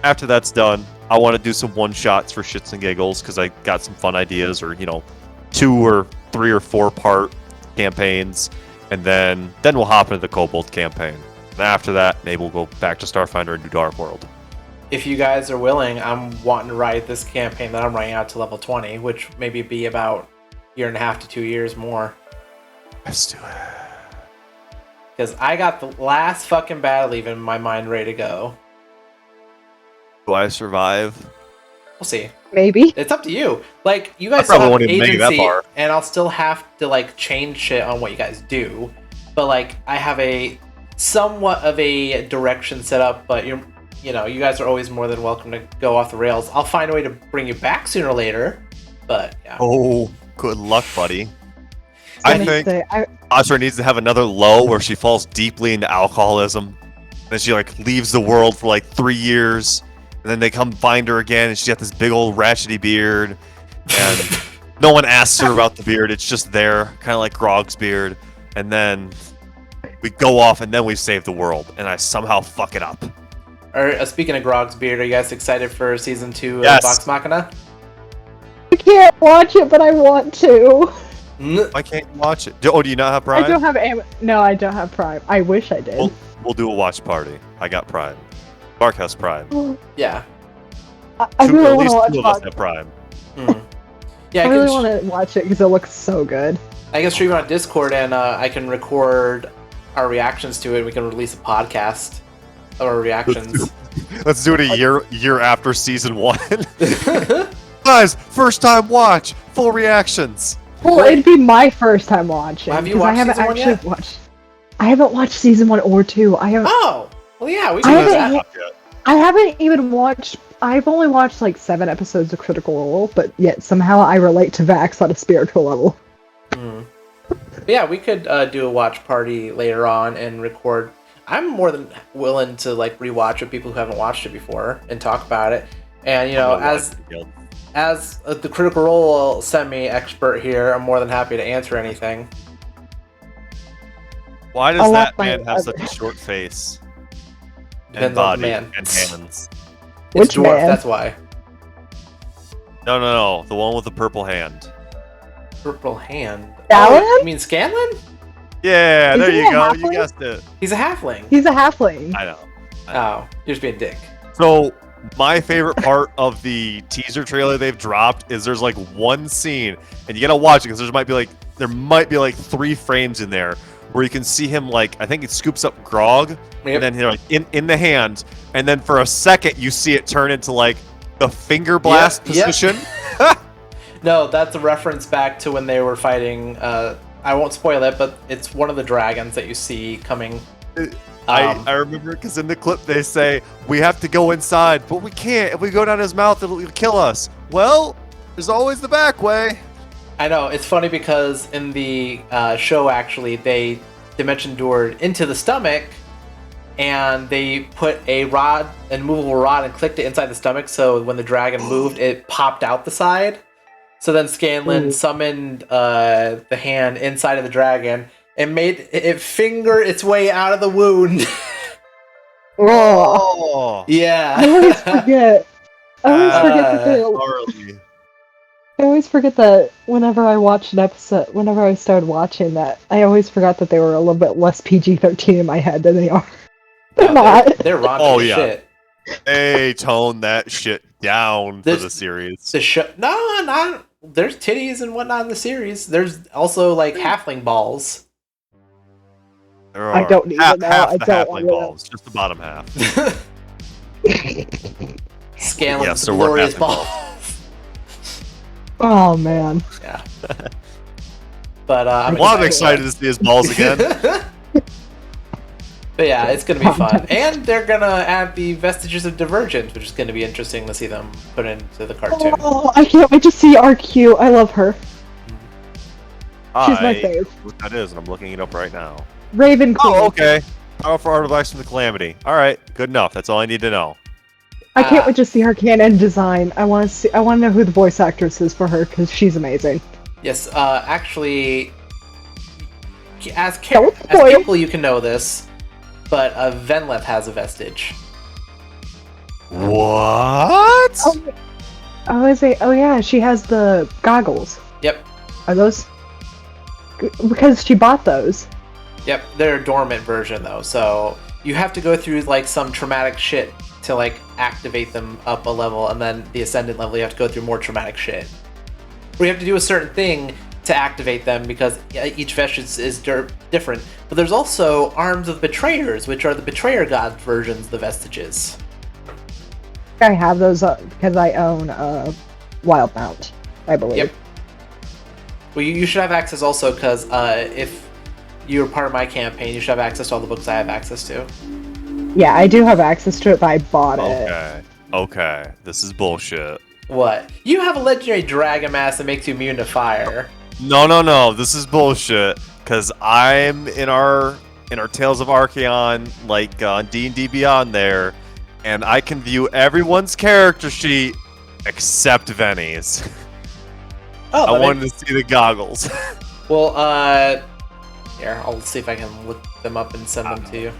after that's done, I want to do some one shots for shits and giggles because I got some fun ideas, or 2 or 3 or 4 part campaigns, and then we'll hop into the Kobold campaign. And after that, maybe we'll go back to Starfinder and do Dark World. If you guys are willing, I'm wanting to ride this campaign that I'm running out to level 20, which maybe be about 1.5 to 2 years more. Let's do it. Because I got the last fucking battle even in my mind ready to go. Do I survive? We'll see. Maybe. It's up to you. Like, you guys I still have won't even make it that agency, far. and I'll still have to, like, change shit on what you guys do. But, like, I have a somewhat of a direction set up, but you guys are always more than welcome to go off the rails. I'll find a way to bring you back sooner or later, but, yeah. Oh, good luck, buddy. I think I Asra needs to have another low where she falls deeply into alcoholism. Then she leaves the world for 3 years, and then they come find her again, and she's got this big old ratchety beard, and no one asks her about the beard. It's just there, kind of like Grog's beard. And then we go off, and then we save the world, and I somehow fuck it up. Speaking of Grog's beard, are you guys excited for season 2 of Yes. Vox Machina? I can't watch it, but I want to. I can't watch it. Do you not have Prime? I don't have No, I don't have Prime. I wish I did. We'll do a watch party. I got Prime. Mark has Prime. Yeah. I really At want least to watch 2 of us have Prime. Yeah, I really want to watch it because it looks so good. I can stream it on Discord, and I can record our reactions to it. And we can release a podcast of our reactions. Let's do it a year after season 1. Guys, first time watch, full reactions. Well, it'd be my first time watching. Have you 'cause watched I haven't season 1 actually yet? watched. I haven't watched season 1 or 2. I haven't. Oh, well, yeah, we I should do haven't. that. I haven't even watched. I've only watched 7 episodes of Critical Role, but yet somehow I relate to Vax on a spiritual level. But yeah, we could do a watch party later on and record. I'm more than willing to rewatch with people who haven't watched it before and talk about it. And as the Critical Role semi-expert here, I'm more than happy to answer anything. Why does that man have such a short face? Depends and body on the man. and hands? It's Which dwarf, man? that's why. No. The one with the purple hand. Purple hand. Scanlan? Oh, you mean Scanlan? Yeah, Is there he you a go. halfling? You guessed it. He's a halfling. He's a halfling. I know. Oh, you're just being a dick. So my favorite part of the teaser trailer they've dropped is there's one scene, and you gotta watch it because there might be 3 frames in there where you can see him I think it scoops up Grog, Yep. and then in the hand, and then for a second you see it turn into the finger blast Yep. position. No, that's a reference back to when they were fighting. I won't spoil it, but it's one of the dragons that you see coming. I remember because in the clip they say we have to go inside, but we can't. If we go down his mouth, it'll kill us. Well, there's always the back way. I know, it's funny because in the show, actually, they dimension doored into the stomach, and they put a movable rod, and clicked it inside the stomach, so when the dragon moved, it popped out the side. So then Scanlan summoned the hand inside of the dragon, and made it finger its way out of the wound. Oh, Yeah. I always forget. I always forget that they. Harley. I always forget that whenever I watch an episode, whenever I started watching that, I always forgot that they were a little bit less PG-13 in my head than they are. They're not. They're raunchy Oh, as yeah. shit. Hey, tone that shit down for the series. The show, no, not. There's titties and whatnot in the series. There's also like halfling balls. There I are don't even know. half I the don't halfling know. balls, just the bottom half. Scanlan's Yes, there were glorious halfling balls. Oh man. Yeah. But I'm excited to see his balls again. But yeah, it's gonna be fun, and they're gonna add the vestiges of Divergent, which is gonna be interesting to see them put into the cartoon. Oh, I can't wait to see RQ. I love her. She's my I fave. what that is, and I'm looking it up right now. Raven Queen. Oh, okay. Powerful artifacts from the Calamity. All right, good enough. That's all I need to know. I can't wait to see her canon design. I want to see. I want to know who the voice actress is for her because she's amazing. Yes, actually, as Don't spoil. people, you can know this, but Venleth has a vestige. What? Oh yeah, she has the goggles. Yep. Are those? Because she bought those. Yep, they're a dormant version though, so you have to go through like some traumatic shit to like activate them up a level, and then the ascendant level you have to go through more traumatic shit. Or you have to do a certain thing to activate them because each vestige is different. But there's also Arms of Betrayers, which are the Betrayer God versions of the vestiges. I have those because I own Wild Mount, I believe. Yep. Well, you should have access also because if you're part of my campaign, you should have access to all the books I have access to. Yeah, I do have access to it, but I bought it. Okay. This is bullshit. What? You have a legendary dragon mask that makes you immune to fire. No. This is bullshit. Cause I'm in our Tales of Archaon, like on D&D Beyond there, and I can view everyone's character sheet except Venny's. Oh, I wanted to see the goggles. Well, here, I'll see if I can look them up and send them to you.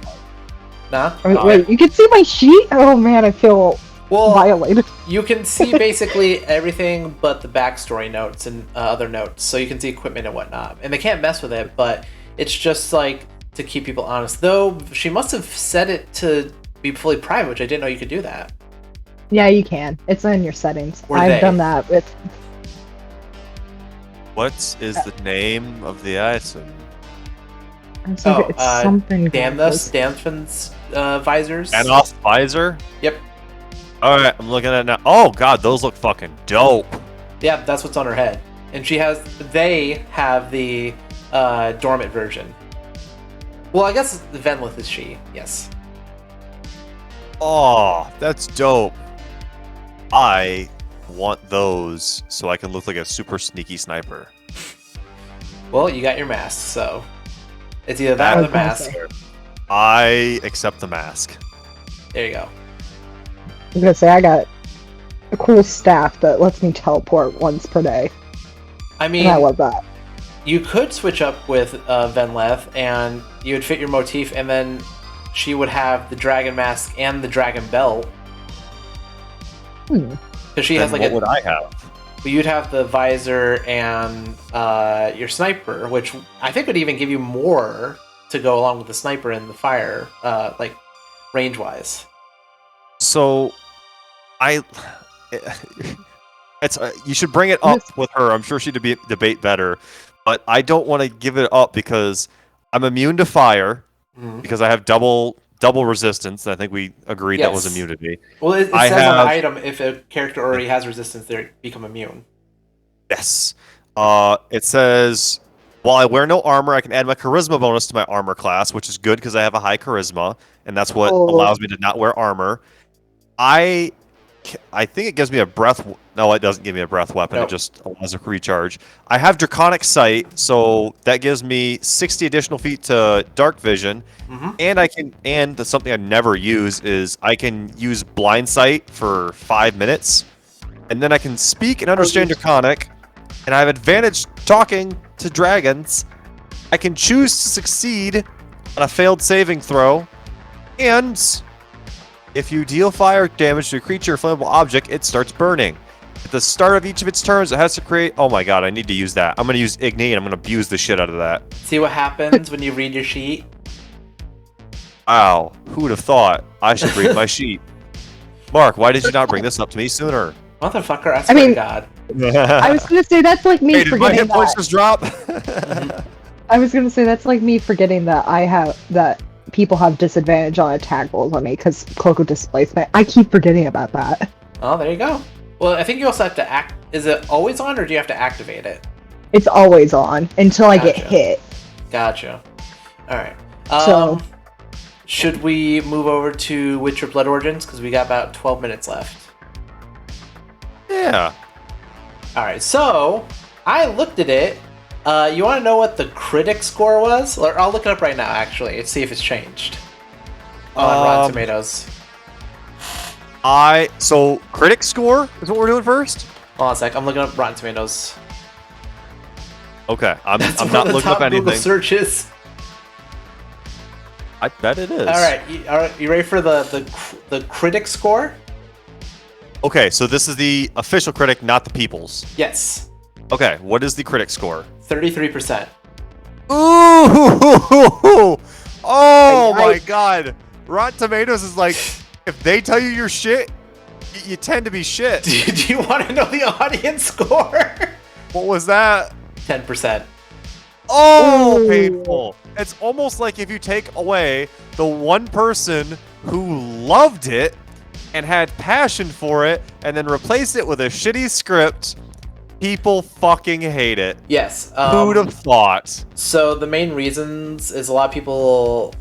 Nah? Wait, you can see my sheet? Oh man, I feel violated. You can see basically everything but the backstory notes and other notes, so you can see equipment and whatnot. And they can't mess with it, but it's just like to keep people honest. Though she must have set it to be fully private, which I didn't know you could do that. Yeah, you can. It's in your settings. Or I've done that with. What is the name of the item? It's something. Danfin's visors. Danos visor? Yep. Alright, I'm looking at it now. Oh god, those look fucking dope. Yeah, that's what's on her head. And they have the dormant version. Well, I guess Venlith is she, yes. Oh, that's dope. I want those so I can look like a super sneaky sniper. Well, you got your mask, so it's either that or the mask. I accept the mask. There you go. I was gonna say I got a cool staff that lets me teleport once per day. I mean, and I love that. You could switch up with Venleth, and you would fit your motif, and then she would have the dragon mask and the dragon belt. Because she has like what would I have? You'd have the visor and your sniper, which I think would even give you more to go along with the sniper and the fire, like range wise. So, it's you should bring it up with her. I'm sure she'd debate better, but I don't want to give it up because I'm immune to fire because I have double resistance. I think we agreed that was immunity. Well, it says on the item if a character already has resistance, they become immune. Yes. It says, while I wear no armor, I can add my charisma bonus to my armor class, which is good because I have a high charisma, and that's what allows me to not wear armor. I think it gives me a breath. No, it doesn't give me a breath weapon. Nope. It just allows a recharge. I have Draconic Sight, so that gives me 60 additional feet to dark vision, and and something I never use is I can use blind sight for 5 minutes, and then I can speak and understand Draconic, and I have advantage talking to dragons. I can choose to succeed on a failed saving throw, and If you deal fire damage to a creature or flammable object, it starts burning. At the start of each of its turns, it has to create... Oh my god, I need to use that. I'm going to use Ignite, and I'm going to abuse the shit out of that. See what happens when you read your sheet? Wow, who would have thought I should read my sheet? Mark, why did you not bring this up to me sooner? Motherfucker, I swear to God. I was gonna say that's like me Hey, did my forgetting hit points that. just drop? I was gonna say that's like me forgetting that people have disadvantage on attack rolls on me because Cloak of Displacement. I keep forgetting about that. Oh, there you go. Well, I think you also have to act. Is it always on, or do you have to activate it? It's always on until I get Gotcha. hit. Gotcha. All right. So- Should we move over to Witcher Blood Origins? Because we got about 12 minutes left. Yeah. All right. So I looked at it. You want to know what the critic score was? Or I'll look it up right now, actually, and see if it's changed on Rotten Tomatoes. So critic score is what we're doing first? Hold on a sec. I'm looking up Rotten Tomatoes. Okay, I'm That's not one of the looking top up Google anything. searches. I bet it is. All right. You ready for the critic score? Okay, so this is the official critic, not the people's. Yes. Okay, what is the critic score? 33%. Ooh! Oh I- my god! Rotten Tomatoes is like, if they tell you you're shit, you tend to be shit. Do you want to know the audience score? What was that? 10%. Oh, Ooh. painful. It's almost like if you take away the one person who loved it and had passion for it and then replace it with a shitty script, people fucking hate it. Yes. Who'd have thought? So the main reasons is a lot of people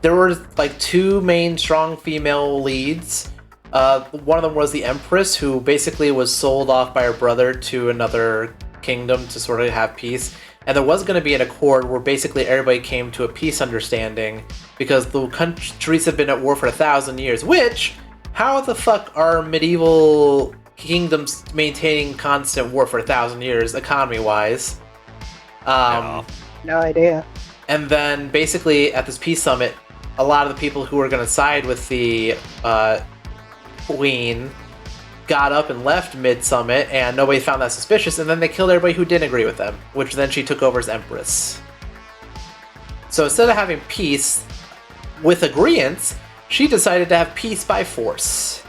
there were like two main strong female leads. One of them was the Empress, who basically was sold off by her brother to another kingdom to sort of have peace. And there was going to be an accord where basically everybody came to a peace understanding because the countries have been at war for 1,000 years. Which, how the fuck are medieval kingdoms maintaining constant war for 1,000 years, economy-wise? Yeah. No idea. And then basically at this peace summit, a lot of the people who were going to side with the queen got up and left mid-summit, and nobody found that suspicious, and then they killed everybody who didn't agree with them, which then she took over as Empress. So instead of having peace with agreeance, she decided to have peace by force.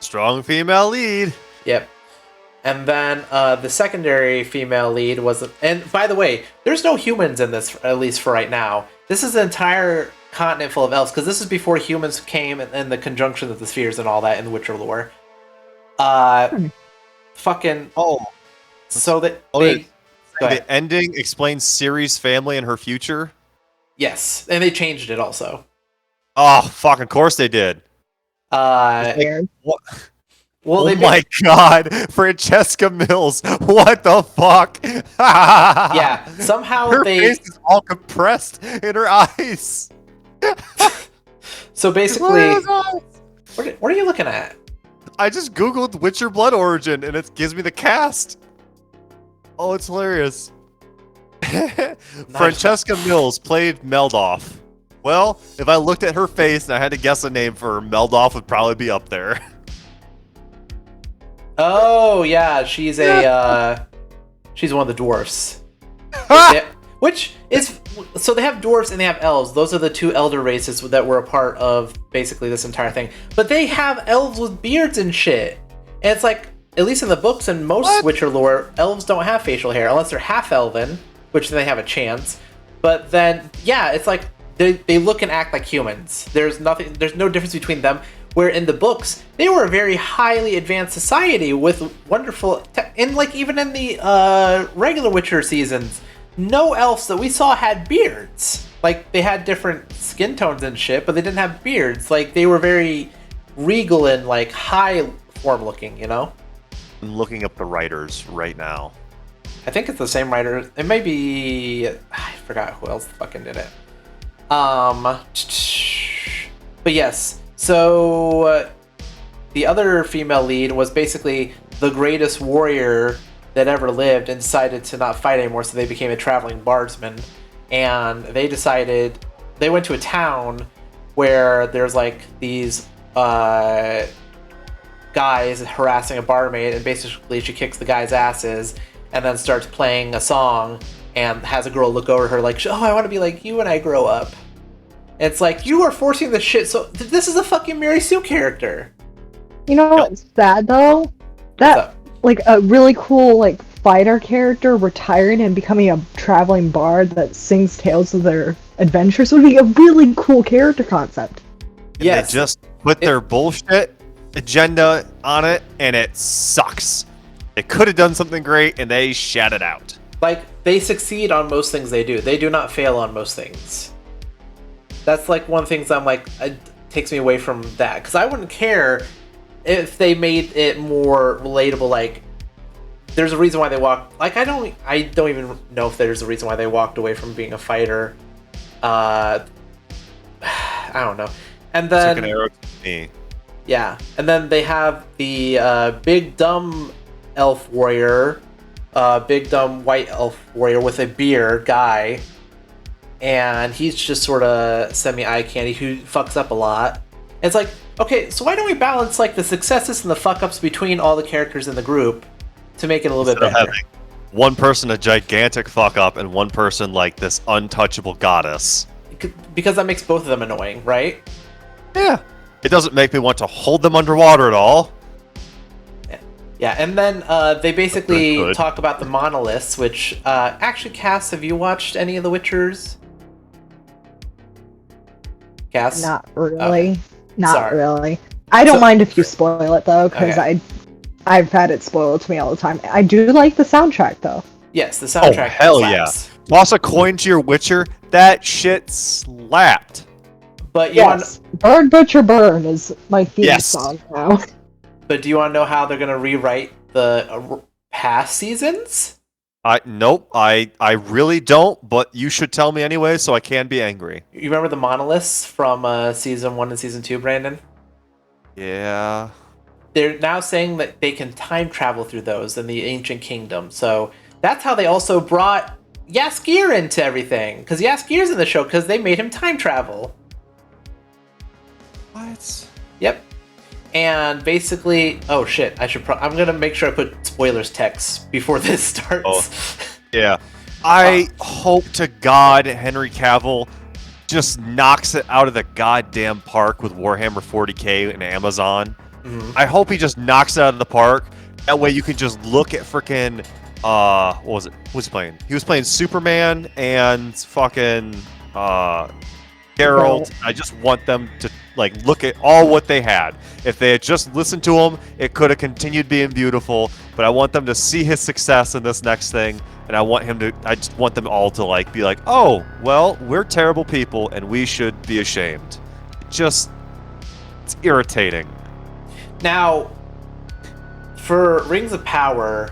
Strong female lead. Yep. And then the secondary female lead was... And by the way, there's no humans in this, at least for right now. This is an entire continent full of elves, because this is before humans came and the conjunction of the spheres and all that in the Witcher lore. Fucking... Oh. So that... Oh, they, go ahead. The ending explains Ciri's family and her future? Yes, and they changed it also. Oh, fuck, of course they did. Weird. What? Well, Oh they my god, Francesca Mills, what the fuck? yeah, somehow her they... face is all compressed in her eyes. So basically... What are you looking at? I just googled Witcher Blood Origin and it gives me the cast. Oh, it's hilarious. Francesca Mills played Meldoff. Well, if I looked at her face and I had to guess a name for her, Meldoff would probably be up there. Oh, yeah, she's she's one of the dwarfs. Which is... So they have dwarves and they have elves. Those are the two elder races that were a part of basically this entire thing. But they have elves with beards and shit. And it's like, at least in the books and most Witcher lore, elves don't have facial hair unless they're half-elven, which they have a chance. But then, yeah, it's like they look and act like humans. There's no difference between them. Where in the books, they were a very highly advanced society with wonderful... And like even in the regular Witcher seasons, no elves that we saw had beards. Like, they had different skin tones and shit, but they didn't have beards. Like, they were very regal and, like, high form looking, you know? I'm looking up the writers right now. I think it's the same writer. It may be... I forgot who else fucking did it. But yes. So, the other female lead was basically the greatest warrior that ever lived and decided to not fight anymore, so they became a traveling bardsman. And they decided they went to a town where there's like these guys harassing a barmaid, and basically she kicks the guy's asses and then starts playing a song and has a girl look over her like, oh, I want to be like you when I grow up. And it's like, you are forcing this shit. So this is a fucking Mary Sue character. You know what's sad though? That like a really cool like fighter character retiring and becoming a traveling bard that sings tales of their adventures would be a really cool character concept. Yes. They just put their bullshit agenda on it, and it sucks. They could have done something great, and they shat it out. Like, they succeed on most things they do. They do not fail on most things. That's like one of the things I'm like, it takes me away from that. Because I wouldn't care if they made it more relatable. Like, there's a reason why they walked. Like, I don't even know if there's a reason why they walked away from being a fighter. I don't know. And then took an arrow to me. Yeah, and then they have the big dumb elf warrior, big dumb white elf warrior with a beard guy, and he's just sort of semi-eye candy who fucks up a lot. And it's like, okay, so why don't we balance like the successes and the fuck-ups between all the characters in the group to make it a little bit better? Having one person a gigantic fuck-up and one person like this untouchable goddess. Because that makes both of them annoying, right? Yeah. It doesn't make me want to hold them underwater at all. Yeah, and then they basically talk about the monoliths, which actually, Cass, have you watched any of The Witchers? Cass? Not really. Sorry. Really. I don't mind if you spoil it though, because I've had it spoiled to me all the time. I do like the soundtrack though. Yes, the soundtrack. Oh hell slaps. yeah! Toss a coin to your Witcher. That shit slapped. But Burn Butcher Burn is my theme song now. But do you want to know how they're going to rewrite the past seasons? Nope. I really don't. But you should tell me anyway, so I can be angry. You remember the monoliths from season 1 and season 2, Brandon? Yeah. They're now saying that they can time travel through those in the ancient kingdom. So that's how they also brought Jaskier into everything, because Jaskier's in the show because they made him time travel. What? Yep. And basically, oh shit, I'm gonna make sure I put spoilers text before this starts. Oh, yeah. I hope to God Henry Cavill just knocks it out of the goddamn park with Warhammer 40k and Amazon. Mm-hmm. I hope he just knocks it out of the park. That way you can just look at frickin' what was it? Who was he playing? He was playing Superman and fucking Geralt. I just want them to like look at all what they had. If they had just listened to him, it could have continued being beautiful. But I want them to see his success in this next thing, and I just want them all to like be like, oh, well, we're terrible people, and we should be ashamed. It's irritating. Now, for Rings of Power,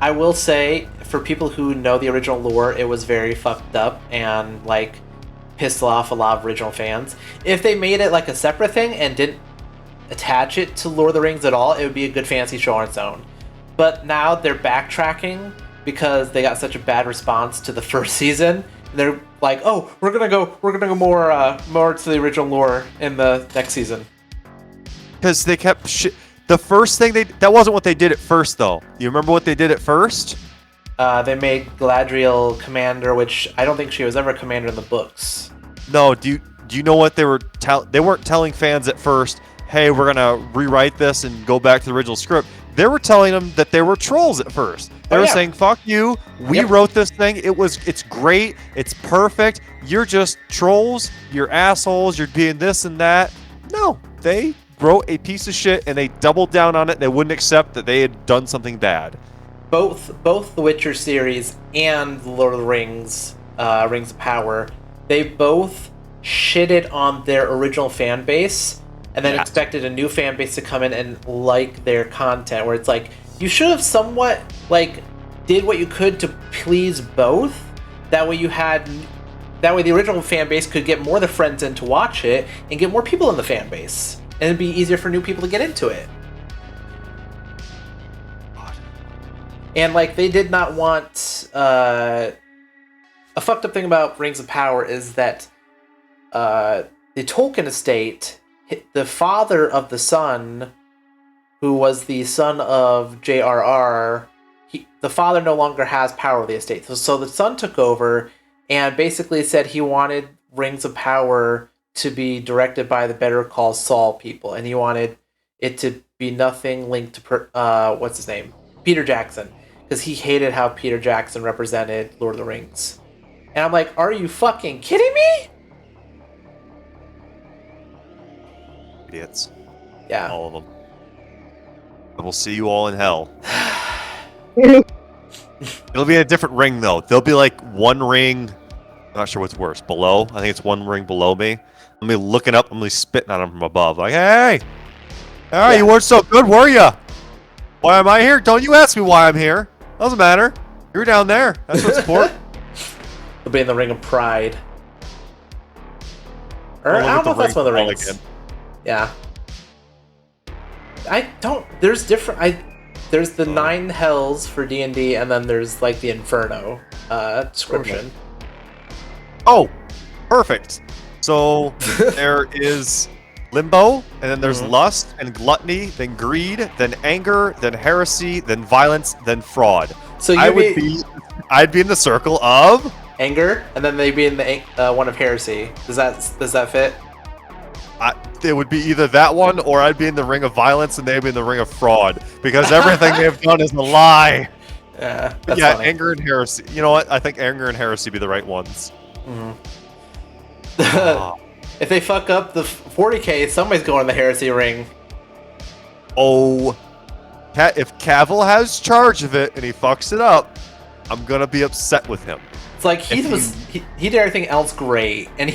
I will say, for people who know the original lore, it was very fucked up and like pissed off a lot of original fans. If they made it like a separate thing and didn't attach it to Lord of the Rings at all, it would be a good fantasy show on its own. But now they're backtracking because they got such a bad response to the first season. They're like, oh, we're gonna go more to the original lore in the next season. Because they kept the first thing that wasn't what they did at first though. You remember what they did at first? They made Galadriel commander, which I don't think she was ever a commander in the books. No, do you know what they were they weren't telling fans at first, hey, we're gonna rewrite this and go back to the original script. They were telling them that they were trolls at first. They were saying, fuck you, we wrote this thing, it's great, it's perfect, you're just trolls, you're assholes, you're being this and that. No, they wrote a piece of shit and they doubled down on it. They wouldn't accept that they had done something bad. Both the Witcher series and the Lord of the Rings, Rings of Power, they both shitted on their original fan base and then expected a new fan base to come in and like their content, where it's like, you should have somewhat like did what you could to please both. That way the original fan base could get more of the friends in to watch it and get more people in the fan base. And it'd be easier for new people to get into it. And like, they did not want a fucked up thing about Rings of Power is that the Tolkien estate, the father of the son, who was the son of J.R.R., the father no longer has power of the estate. So the son took over and basically said he wanted Rings of Power to be directed by the Better Call Saul people, and he wanted it to be nothing linked to what's his name, Peter Jackson, because he hated how Peter Jackson represented Lord of the Rings. And I'm like, are you fucking kidding me? Idiots. Yeah. All of them. I will see you all in hell. It'll be a different ring, though. There'll be like one ring. I'm not sure what's worse. Below? I think it's one ring below me. I'm gonna be looking up. I'm gonna be spitting on him from above. Like, hey! Alright, you weren't so good, were you? Why am I here? Don't you ask me why I'm here. Doesn't matter. You're down there. That's what's important. It'll be in the Ring of Pride. Or, I don't know if that's one of the rings. Again. Yeah. I don't... There's different... There's the 9 hells for D&D, and then there's, like, the Inferno description. Oh! Perfect. So, there is limbo, and then there's lust, and gluttony, then greed, then anger, then heresy, then violence, then fraud. So I'd be in the circle of... anger, and then they'd be in the one of heresy. Does that fit? It would be either that one, or I'd be in the ring of violence, and they'd be in the ring of fraud, because everything they've done is a lie. Yeah, that's funny. Anger and heresy. You know what? I think anger and heresy be the right ones. If they fuck up the 40k, somebody's going in the heresy ring. Oh, if Cavill has charge of it and he fucks it up, I'm gonna be upset with him. It's like he did everything else great, and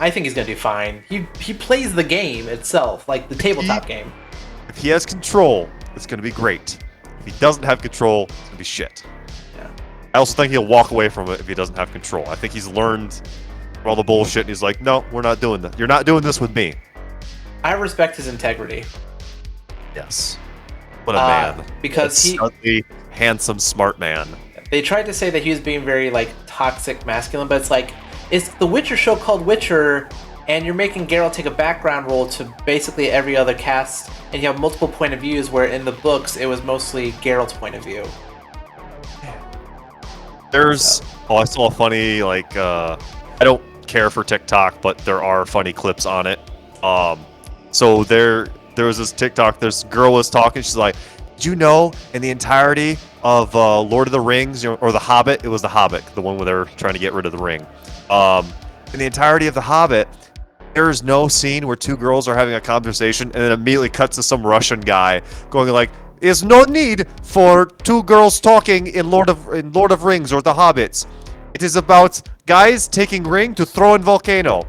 I think he's gonna do fine. He plays the game itself, like the tabletop game. If he has control, it's gonna be great. If he doesn't have control, it's gonna be shit. Yeah. I also think he'll walk away from it if he doesn't have control. I think he's learned from all the bullshit, and he's like, no, we're not doing that. You're not doing this with me. I respect his integrity. Yes. What a man. Because he's a handsome, smart man. They tried to say that he was being very, like, toxic masculine, but it's like, it's the Witcher show called Witcher, and you're making Geralt take a background role to basically every other cast, and you have multiple point of views, where in the books, it was mostly Geralt's point of view. I saw a funny, like, I don't care for TikTok, but there are funny clips on it. So there was this TikTok, this girl was talking, she's like, did you know in the entirety of Lord of the Rings, or The Hobbit, it was The Hobbit, the one where they're trying to get rid of the ring. In the entirety of The Hobbit, there is no scene where two girls are having a conversation and then immediately cuts to some Russian guy going like, there's no need for two girls talking in Lord of Rings or The Hobbits. It is about guys taking ring to throw in volcano.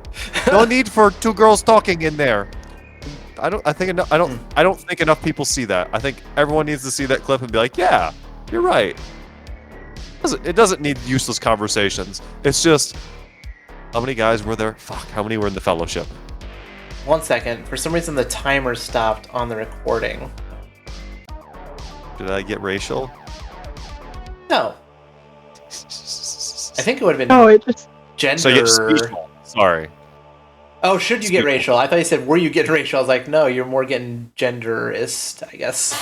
No need for two girls talking in there. I don't think enough people see that. I think everyone needs to see that clip and be like, yeah, you're right. It doesn't need useless conversations. It's just, how many guys were there? Fuck, how many were in the Fellowship? 1 second. For some reason, the timer stopped on the recording. Did I get racial? No. I think it would have been gender. So you get spatial. Sorry. Oh, should you get racial? I thought you said, were you getting racial? I was like, no, you're more getting genderist, I guess.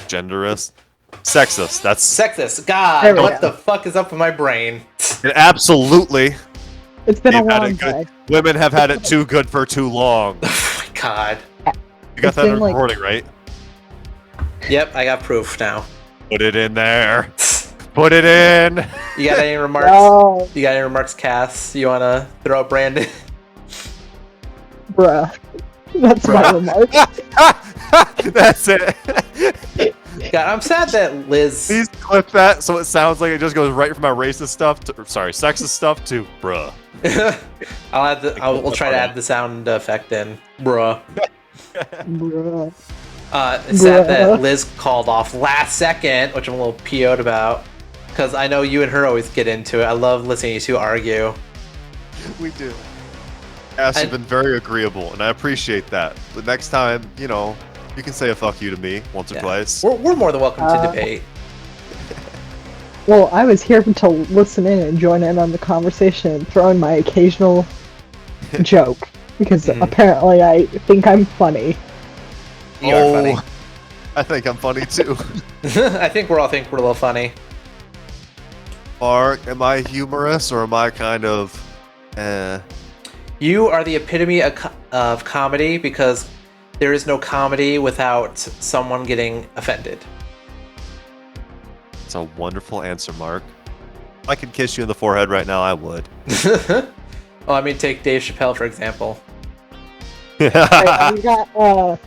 Genderist? Sexist. That's... Sexist. God, what the fuck is up with my brain? Absolutely. It's been a long day. Women have had it too good for too long. Oh my God. You got that recording, right? Yep, I got proof now. Put it in there. Put it in. You got any remarks? No. You got any remarks, Cass? You want to throw up Brandon? Bruh. That's my remark. That's it. God, I'm sad that Liz... Please clip that so it sounds like it just goes right from my racist stuff to... sexist stuff to bruh. We'll try to add the sound effect in. Bruh. Bruh. It's sad that Liz called off last second, which I'm a little PO'd about. Because I know you and her always get into it. I love listening to you two argue. We do. Ash, you've been very agreeable, and I appreciate that. But next time, you can say a fuck you to me once or twice. We're more than welcome to debate. Well, I was here to listen in and join in on the conversation and throw in my occasional joke because apparently I think I'm funny. You are funny. I think I'm funny too. I think we're a little funny. Or am I humorous, or am I kind of? You are the epitome of comedy because there is no comedy without someone getting offended. It's a wonderful answer, Mark. If I could kiss you in the forehead right now, I would. Well, I mean, take Dave Chappelle, for example. I got,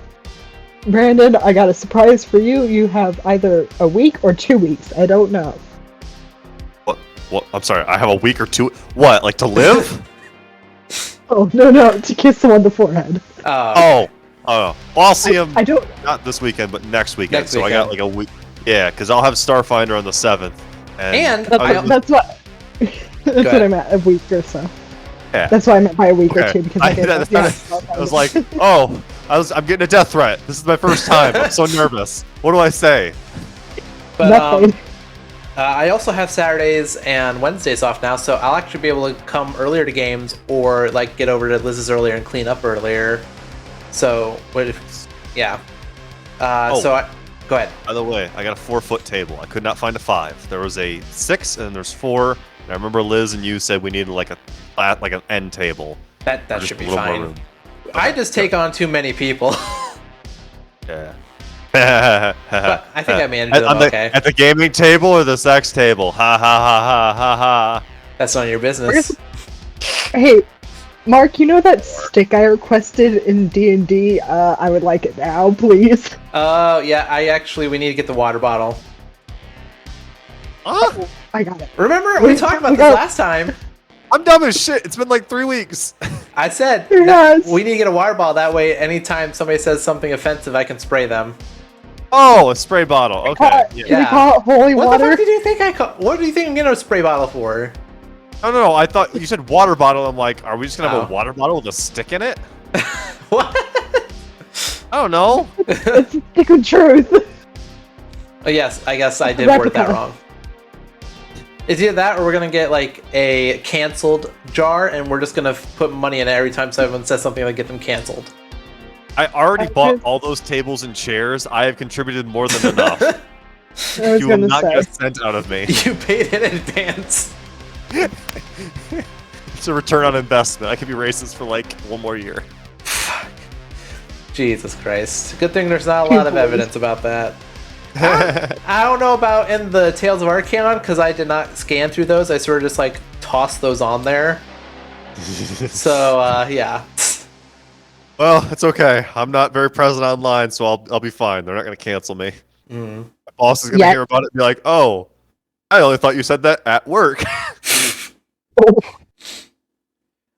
Brandon, I got a surprise for you. You have either a week or 2 weeks. I don't know. What? I'm sorry, I have a week or two. What, like to live? Oh, no, to kiss him on the forehead. Oh. Well, I'll see him I don't... not this weekend, but next weekend. Next so weekend. I got like a week. Yeah, because I'll have Starfinder on the 7th. And that's what I meant, a week or so. Yeah. That's what I meant by a week or two, because I was like, I'm getting a death threat. This is my first time. I'm so nervous. What do I say? But Nothing. I also have Saturdays and Wednesdays off now, so I'll actually be able to come earlier to games or like get over to Liz's earlier and clean up earlier. So, yeah. Go ahead. By the way, I got a 4-foot table. I could not find a 5. There was a 6 and there's 4. And I remember Liz and you said we needed like an end table. That should be fine. I just take on too many people. Yeah. But I think I managed them okay. At the gaming table or the sex table? Ha ha ha ha ha ha. That's none of your business. Hey, Mark, you know that stick I requested in D&D? I would like it now, please. Oh, yeah, we need to get the water bottle. Huh? I got it. Remember, we talked about this last time. I'm dumb as shit. It's been like 3 weeks. I said, Yes. we need to get a water bottle. That way, anytime somebody says something offensive, I can spray them. Oh, a spray bottle. Okay. Can we call it holy what water? What the fuck did you think what do you think I'm getting a spray bottle for? No. I thought you said water bottle. I'm like, are we just gonna have a water bottle with a stick in it? What? I don't know. It's a stick of truth. Oh, yes, I guess I did word that wrong. It's either that or we're gonna get like a canceled jar and we're just gonna put money in it every time someone says something to get them canceled. I already bought all those tables and chairs. I have contributed more than enough. You will not get a cent out of me. You paid in advance. It's a return on investment. I could be racist for like 1 more year. Jesus Christ. Good thing there's not a lot of evidence about that. I don't know about in the Tales of Archaon because I did not scan through those. I sort of just like tossed those on there. So yeah. Well, it's okay. I'm not very present online, so I'll be fine. They're not gonna cancel me. My boss is gonna hear about it and be like, "Oh, I only thought you said that at work."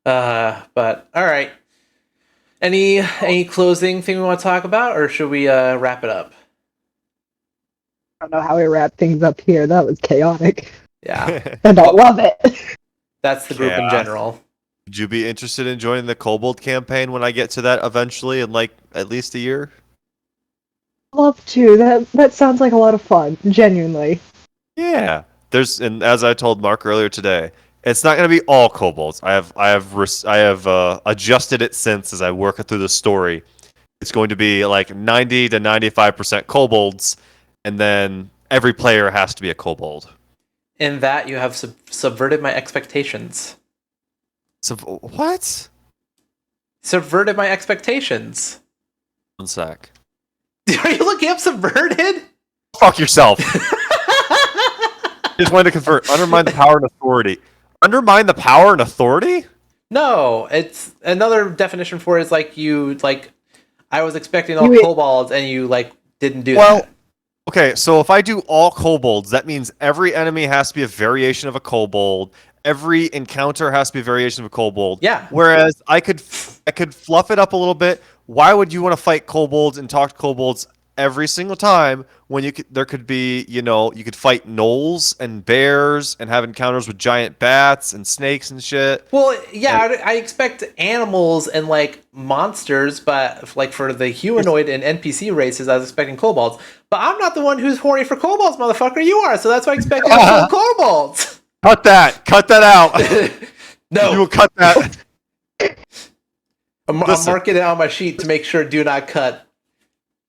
But all right. Any closing thing we want to talk about, or should we wrap it up? I don't know how we wrap things up here. That was chaotic. Yeah. And I love it. That's the group in general. Would you be interested in joining the Kobold campaign when I get to that eventually in like at least a year? Love to. That sounds like a lot of fun. Genuinely. Yeah. And as I told Mark earlier today, it's not going to be all kobolds. I have adjusted it since as I work through the story. It's going to be like 90 to 95% kobolds, and then every player has to be a kobold. In that, you have subverted my expectations. What? Subverted my expectations. 1 sec. Are you looking up subverted? Fuck yourself. Just wanted to convert. Undermine the power and authority. Undermine the power and authority? No, it's another definition for it is like I was expecting all kobolds and you like didn't do that. Okay, so if I do all kobolds, that means every enemy has to be a variation of a kobold. Every encounter has to be a variation of a kobold. Yeah. Whereas I could fluff it up a little bit. Why would you want to fight kobolds and talk to kobolds every single time when there could be, you could fight gnolls and bears and have encounters with giant bats and snakes and shit. Well, yeah, I expect animals and like monsters, but like for the humanoid and NPC races, I was expecting kobolds. But I'm not the one who's horny for kobolds, motherfucker. You are, so that's why I expect you to kobolds. Cut that out. No, you will cut that. I'm marking it on my sheet to make sure do not cut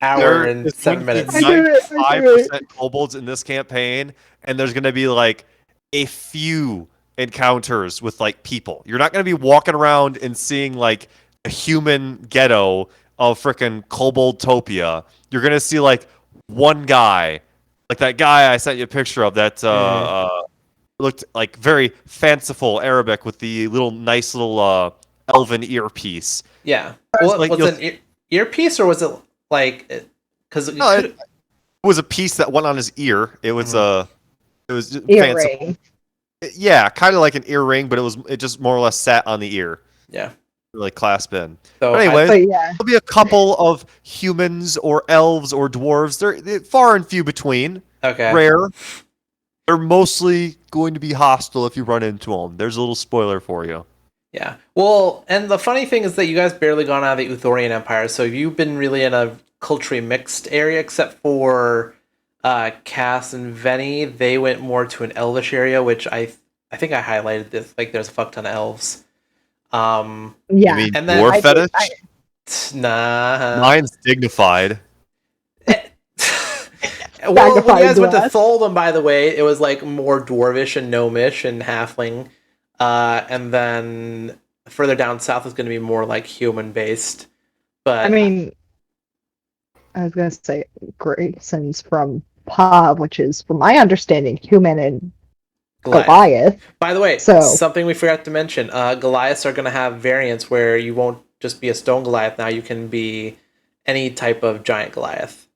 hour and 7 minutes. 95% kobolds in this campaign, and there's going to be like a few encounters with like people. You're not going to be walking around and seeing like a human ghetto of frickin' Koboldtopia. You're going to see like one guy, like that guy I sent you a picture of that looked like very fanciful Arabic with the nice little elven earpiece. Yeah. Well, like, was it an earpiece or was it like because it was a piece that went on his ear. It was it was ear fanciful. ring. Yeah, kind of like an ear ring, but it just more or less sat on the ear. Yeah. Like clasp in. So but anyways, there'll be a couple of humans or elves or dwarves. They're far and few between. Okay. Rare. They're mostly going to be hostile if you run into them. There's a little spoiler for you. Yeah. Well, and the funny thing is that you guys barely gone out of the Uthorian Empire, so you've been really in a culturally mixed area, except for Cass and Venny. They went more to an elvish area, which I think I highlighted this. Like, there's a fuck ton of elves. Yeah. You mean and then dwarf fetish? Nah. Mine's dignified. Well, when you guys went to Tholdom, by the way, it was like more dwarvish and gnomish and halfling. And then further down south is going to be more like human based. But I mean, I was going to say Grayson's from Pav, which is, from my understanding, human and Goliath. By the way, something we forgot to mention: Goliaths are going to have variants where you won't just be a stone Goliath. Now you can be any type of giant Goliath.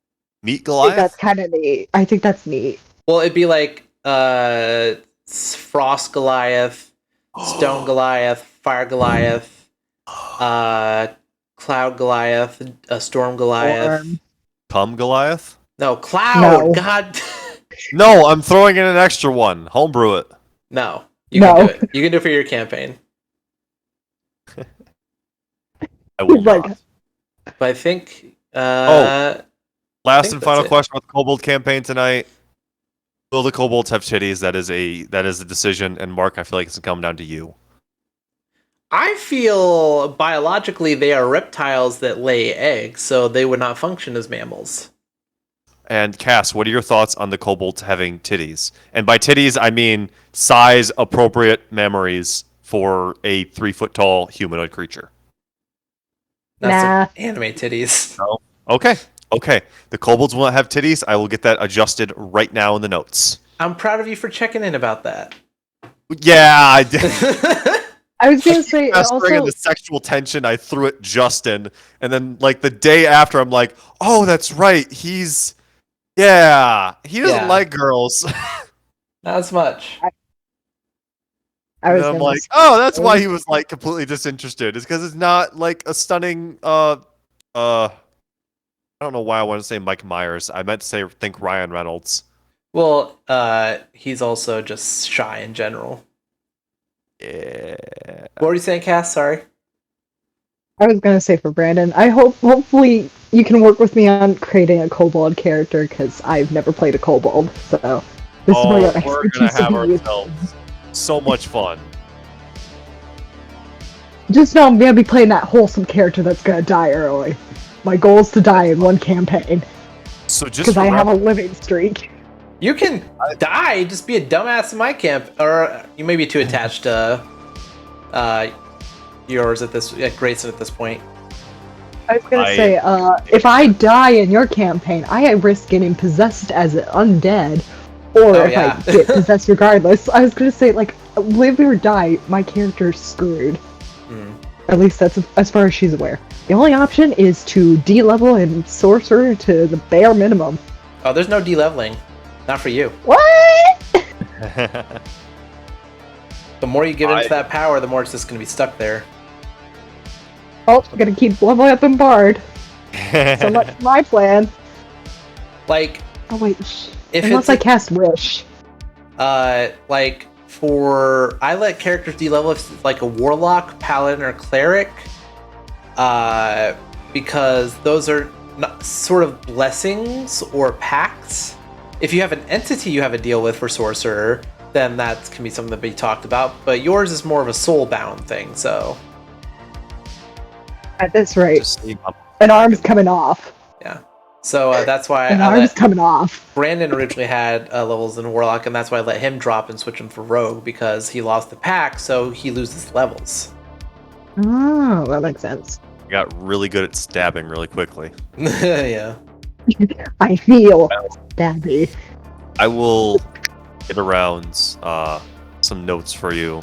Meat Goliath? I think that's kind of neat. I think that's neat. Well, it'd be like Frost Goliath, Stone Goliath, Fire Goliath, Cloud Goliath, Storm Goliath. Cum Goliath? No, Cloud! No. God! No, I'm throwing in an extra one. Homebrew it. No. You can do it. You can do it for your campaign. I will not. But I think... Last and final question about the Kobold campaign tonight. Will the Kobolds have titties? That is a decision, and Mark, I feel like it's come down to you. I feel biologically they are reptiles that lay eggs, so they would not function as mammals. And Cass, what are your thoughts on the Kobolds having titties? And by titties, I mean size-appropriate memories for a 3-foot-tall humanoid creature. Not some anime titties. No. Okay. The Kobolds will not have titties. I will get that adjusted right now in the notes. I'm proud of you for checking in about that. Yeah, I did. I was going to say, also... in the sexual tension, I threw at Justin, and then, like, the day after, I'm like, oh, that's right, he doesn't like girls. Not as much. I'm like, oh, that's why he was, like, completely disinterested. It's because it's not, like, a stunning, I don't know why I want to say Mike Myers. I meant to think Ryan Reynolds. Well, he's also just shy in general. Yeah. What were you saying, Cass? Sorry. I was gonna say for Brandon, hopefully you can work with me on creating a kobold character, because I've never played a kobold, so this is where your expertise have ourselves so much fun. Just know I'm gonna be playing that wholesome character that's gonna die early. My goal is to die in one campaign. So just because I have a living streak. You can die, just be a dumbass in my camp, or you may be too attached to yours Grayson at this point. I was gonna say, if I die in your campaign, I risk getting possessed as an undead, or I get possessed regardless. I was gonna say, like, live or die, my character's screwed. At least that's as far as she's aware. The only option is to de-level and sorcerer to the bare minimum. Oh, there's no de-leveling. Not for you. What? The more you give into that power, the more it's just going to be stuck there. Oh, I'm going to keep leveling up in Bard. So much for my plan. Like... Oh, wait. Unless I cast Wish. Like... I let characters de-level if it's like a warlock, paladin, or cleric, because those are not sort of blessings or pacts. If you have an entity you have a deal with for sorcerer, then that can be something to be talked about. But yours is more of a soul-bound thing, so At this rate, Just see how- an arm's coming off. Yeah. So that's why An I arm's let coming off. Brandon originally had levels in Warlock, and that's why I let him drop and switch him for Rogue, because he lost the pack, so he loses levels. Oh, that makes sense. I got really good at stabbing really quickly. Yeah. I feel stabby. I will get around some notes for you.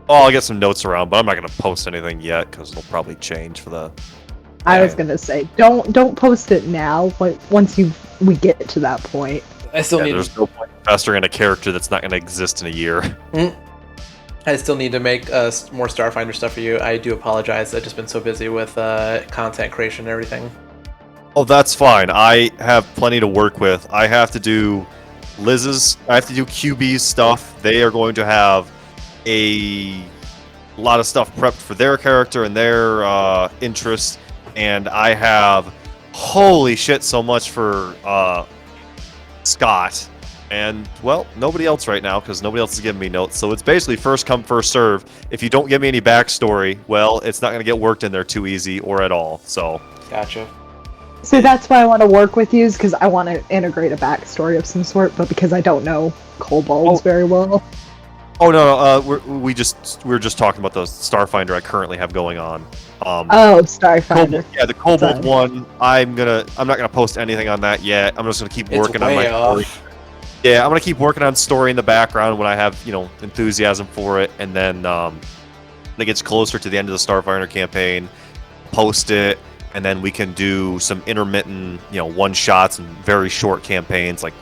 Oh, I'll get some notes around, but I'm not gonna post anything yet because it'll probably change for the. I was gonna say, don't post it now. But once we get to that point, I still need. There's no point investing in a character that's not gonna exist in a year. I still need to make more Starfinder stuff for you. I do apologize. I've just been so busy with content creation and everything. Oh, that's fine. I have plenty to work with. I have to do Liz's. I have to do QB's stuff. They are going to have a lot of stuff prepped for their character and their interests, and I have holy shit so much for Scott. And, well, nobody else right now, because nobody else is giving me notes. So it's basically first come, first serve. If you don't give me any backstory, well, it's not going to get worked in there too easy or at all. So. Gotcha. so that's why I want to work with you, because I want to integrate a backstory of some sort. But because I don't know kobolds very well. Oh no, we're just talking about the Starfinder I currently have going on. Starfinder. Yeah, the Kobold one. I'm not gonna post anything on that yet. I'm just gonna keep working on my story. Yeah, I'm gonna keep working on story in the background when I have enthusiasm for it, and then when it gets closer to the end of the Starfinder campaign, post it, and then we can do some intermittent one shots and very short campaigns, like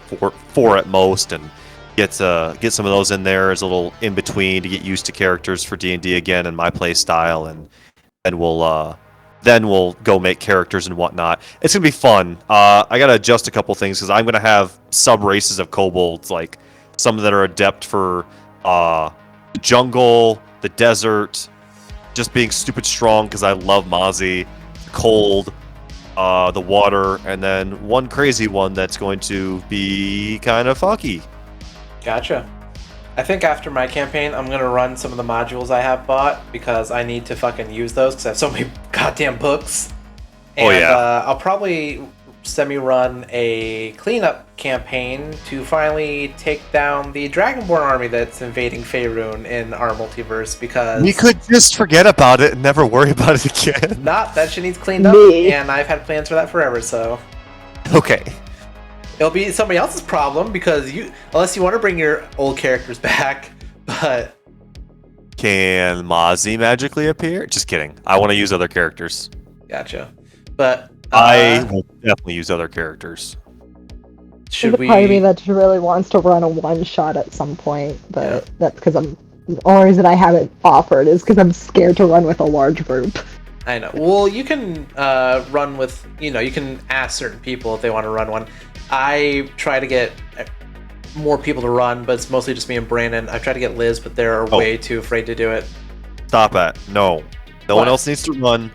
four at most, and get some of those in there as a little in between to get used to characters for D&D again and my play style, and then we'll go make characters and whatnot. It's gonna be fun. I gotta adjust a couple things because I'm gonna have sub races of kobolds, like some that are adept for the jungle, the desert, just being stupid strong because I love Mozzie, cold, the water, and then one crazy one that's going to be kind of fucky. Gotcha. I think after my campaign, I'm gonna run some of the modules I have bought because I need to fucking use those because I have so many goddamn books. And, I'll probably semi-run a cleanup campaign to finally take down the Dragonborn army that's invading Faerun in our multiverse, because we could just forget about it and never worry about it again. Not that shit needs cleaned up, and I've had plans for that forever. So okay. It'll be somebody else's problem because unless you want to bring your old characters back, but can Mozzie magically appear? Just kidding. I want to use other characters. Gotcha. But I will definitely use other characters. Should There's a part of me that really wants to run a one shot at some point, but that's because the only reason I haven't offered is because I'm scared to run with a large group. I know. Well, you can run with you can ask certain people if they want to run one. I try to get more people to run, but it's mostly just me and Brandon. I try to get Liz, but they're way too afraid to do it. Stop it! No one else needs to run.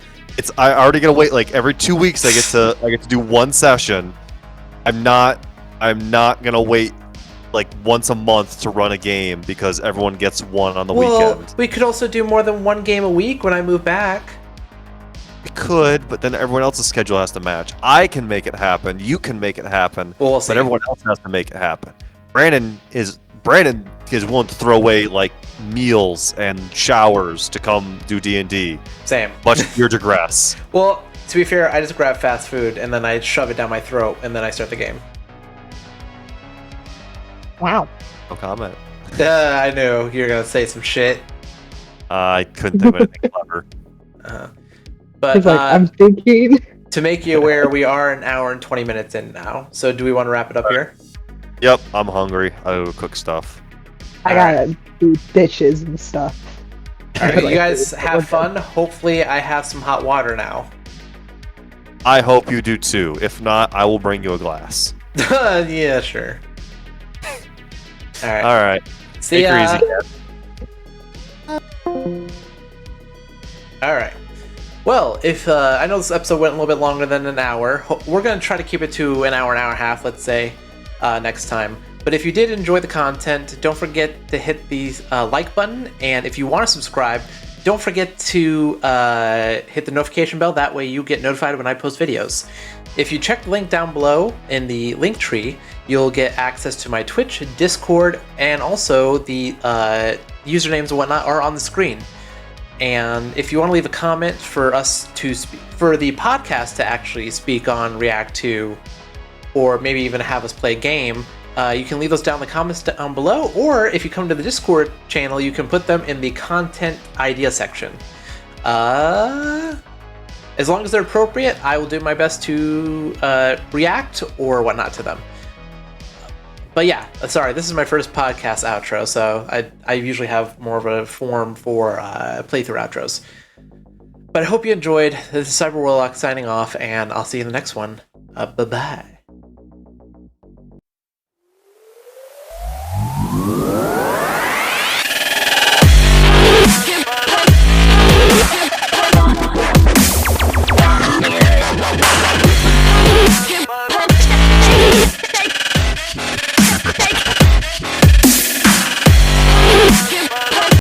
I already gotta wait like every 2 weeks. I get to do one session. I'm not gonna wait like once a month to run a game because everyone gets one on the weekend. We could also do more than one game a week when I move back. We could, but then everyone else's schedule has to match. I can make it happen. You can make it happen. We'll but everyone else has to make it happen. Brandon is willing to throw away like meals and showers to come do D&D. Same. Much to your digress. Well, to be fair, I just grab fast food and then I shove it down my throat and then I start the game. Wow. No comment. I knew you were gonna say some shit. I couldn't think of anything clever. But I'm thinking. To make you aware, we are an hour and 20 minutes in now. So do we want to wrap it up here? Yep, I'm hungry. I gotta cook stuff. I gotta do dishes and stuff. Alright, you guys have fun. Hopefully I have some hot water now. I hope you do too. If not, I will bring you a glass. Yeah, sure. Alright. See ya. Alright. Well, if I know this episode went a little bit longer than an hour, we're going to try to keep it to an hour and a half, let's say, next time. But if you did enjoy the content, don't forget to hit the like button, and if you want to subscribe, don't forget to hit the notification bell. That way you get notified when I post videos. If you check the link down below in the link tree, you'll get access to my Twitch, Discord, and also the usernames and whatnot are on the screen. And if you want to leave a comment for us to for the podcast to actually speak on, react to, or maybe even have us play a game, you can leave those down in the comments down below, or if you come to the Discord channel, you can put them in the content idea section. As long as they're appropriate, I will do my best to react or whatnot to them. But yeah, sorry, this is my first podcast outro, so I usually have more of a form for playthrough outros. But I hope you enjoyed. This is Cyber Warlock signing off, and I'll see you in the next one. Bye-bye.